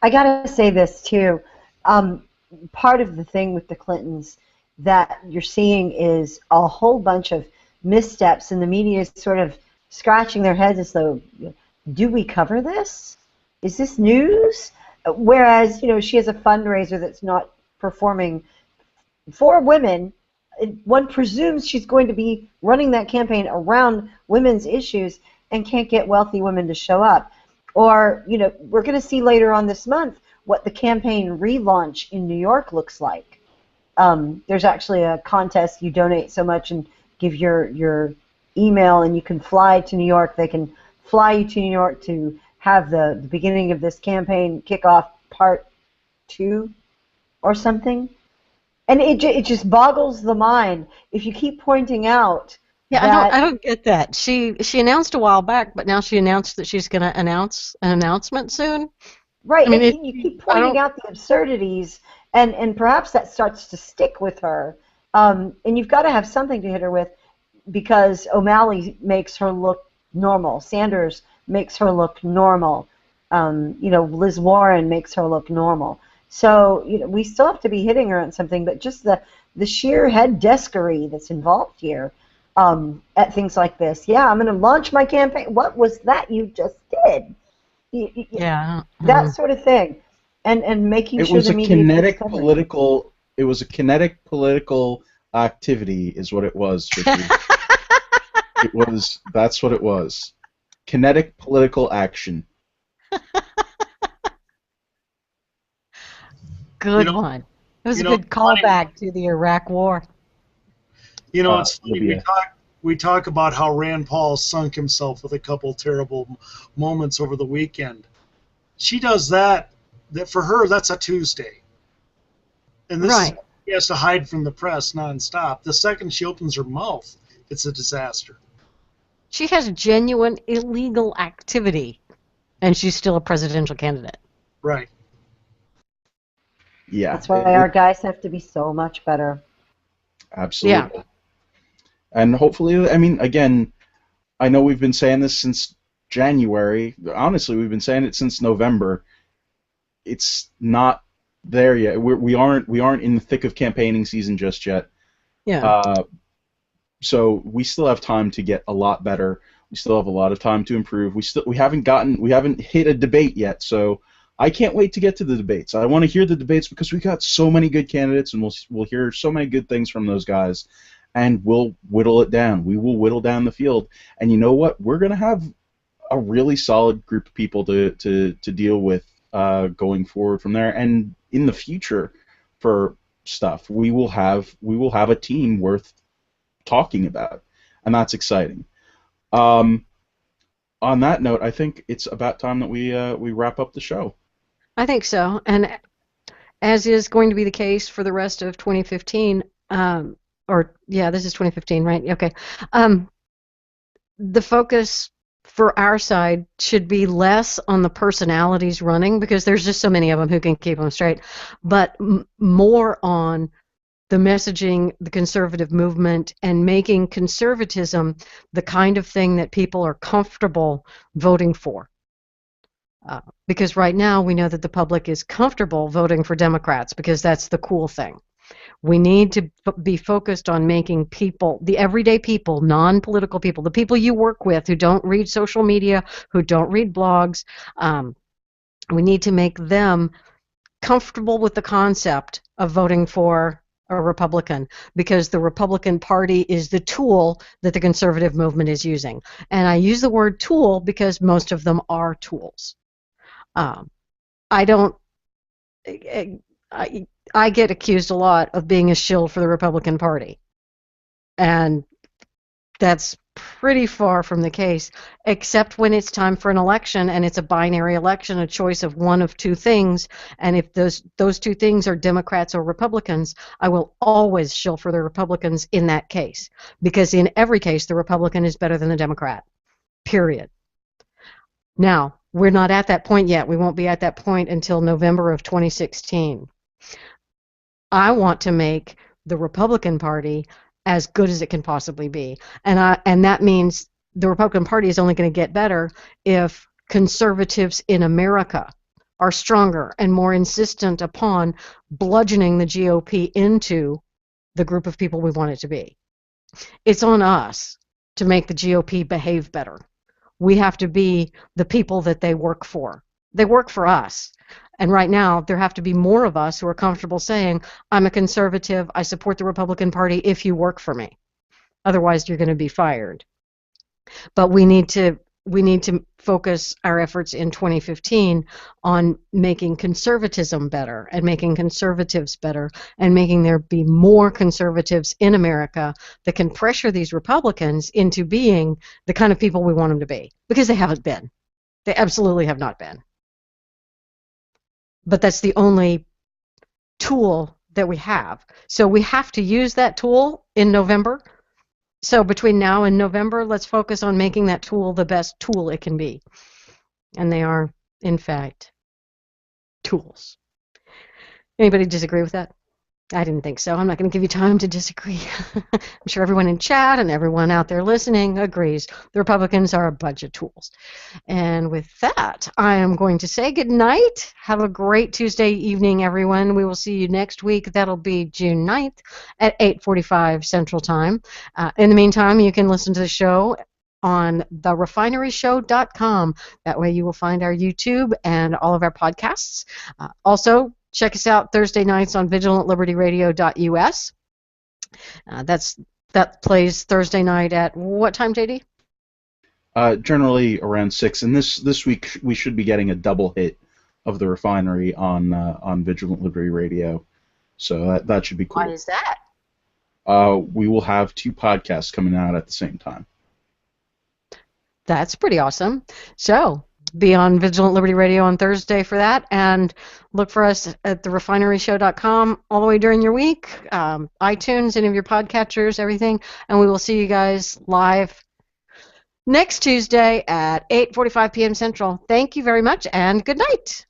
I gotta say this too. Part of the thing with the Clintons that you're seeing is a whole bunch of missteps, and the media is sort of scratching their heads as though, do we cover this? Is this news? Whereas, she has a fundraiser that's not performing for women. One presumes she's going to be running that campaign around women's issues and can't get wealthy women to show up. Or, we're going to see later on this month what the campaign relaunch in New York looks like. There's actually a contest. You donate so much and give your email, and you can fly to New York. They can fly you to New York to have the beginning of this campaign kick off part 2 or something. And it just boggles the mind if you keep pointing out. Yeah, I don't get that. She announced a while back, but now she announced that she's going to announce an announcement soon. Right, you keep pointing out the absurdities, and perhaps that starts to stick with her. And you've got to have something to hit her with, because O'Malley makes her look normal. Sanders makes her look normal. Liz Warren makes her look normal. So we still have to be hitting her on something, but just the sheer head deskery that's involved here. At things like this. Yeah, I'm going to launch my campaign. What was that you just did? Yeah. That sort of thing. And making sure the media It was a kinetic political activity is what it was. That's what it was. Kinetic political action. Good one. It was a good callback to the Iraq War. It's funny. We talk about how Rand Paul sunk himself with a couple terrible moments over the weekend. She does that for her, that's a Tuesday. And this she has to hide from the press nonstop. The second she opens her mouth, it's a disaster. She has genuine illegal activity, and she's still a presidential candidate. Right. Yeah. That's why our guys have to be so much better. Absolutely. Yeah. And hopefully, again, I know we've been saying this since January. Honestly, we've been saying it since November. It's not there yet. We aren't in the thick of campaigning season just yet. Yeah. So we still have time to get a lot better. We still have a lot of time to improve. We haven't hit a debate yet. So I can't wait to get to the debates. I want to hear the debates because we got so many good candidates, and we'll hear so many good things from those guys. And we'll whittle it down. We will whittle down the field. And you know what? We're going to have a really solid group of people to deal with going forward from there. And in the future, for stuff, we will have a team worth talking about, and that's exciting. On that note, I think it's about time that we wrap up the show. I think so. And as is going to be the case for the rest of 2015. This is 2015, right? Okay. The focus for our side should be less on the personalities running, because there's just so many of them who can keep them straight, but more on the messaging, the conservative movement, and making conservatism the kind of thing that people are comfortable voting for. Because right now we know that the public is comfortable voting for Democrats because that's the cool thing. We need to be focused on making people, the everyday people, non-political people, the people you work with who don't read social media, who don't read blogs, we need to make them comfortable with the concept of voting for a Republican because the Republican Party is the tool that the conservative movement is using. And I use the word tool because most of them are tools. I don't. I get accused a lot of being a shill for the Republican Party, and that's pretty far from the case, except when it's time for an election and it's a binary election, a choice of one of two things, and if those two things are Democrats or Republicans, I will always shill for the Republicans in that case, because in every case the Republican is better than the Democrat, period. Now, we're not at that point yet. We won't be at that point until November of 2016. I want to make the Republican Party as good as it can possibly be. And that means the Republican Party is only going to get better if conservatives in America are stronger and more insistent upon bludgeoning the GOP into the group of people we want it to be. It's on us to make the GOP behave better. We have to be the people that they work for. They work for us. And right now, there have to be more of us who are comfortable saying, I'm a conservative, I support the Republican Party if you work for me. Otherwise, you're going to be fired. But we need to focus our efforts in 2015 on making conservatism better and making conservatives better and making there be more conservatives in America that can pressure these Republicans into being the kind of people we want them to be. Because they haven't been. They absolutely have not been. But that's the only tool that we have. So we have to use that tool in November. So between now and November, let's focus on making that tool the best tool it can be. And they are, in fact, tools. Anybody disagree with that? I didn't think so. I'm not going to give you time to disagree. I'm sure everyone in chat and everyone out there listening agrees. The Republicans are a bunch of tools. And with that, I am going to say good night. Have a great Tuesday evening, everyone. We will see you next week. That'll be June 9th at 8:45 Central Time. In the meantime, you can listen to the show on therefineryshow.com. That way you will find our YouTube and all of our podcasts. Also, check us out Thursday nights on vigilantlibertyradio.us. That plays Thursday night at what time, JD? Generally around 6. And this week we should be getting a double hit of the Refinery on Vigilant Liberty Radio. So that should be cool. Why is that? We will have 2 podcasts coming out at the same time. That's pretty awesome. So be on Vigilant Liberty Radio on Thursday for that, and look for us at therefineryshow.com all the way during your week, iTunes, any of your podcatchers, everything, and we will see you guys live next Tuesday at 8:45 p.m. Central. Thank you very much, and good night.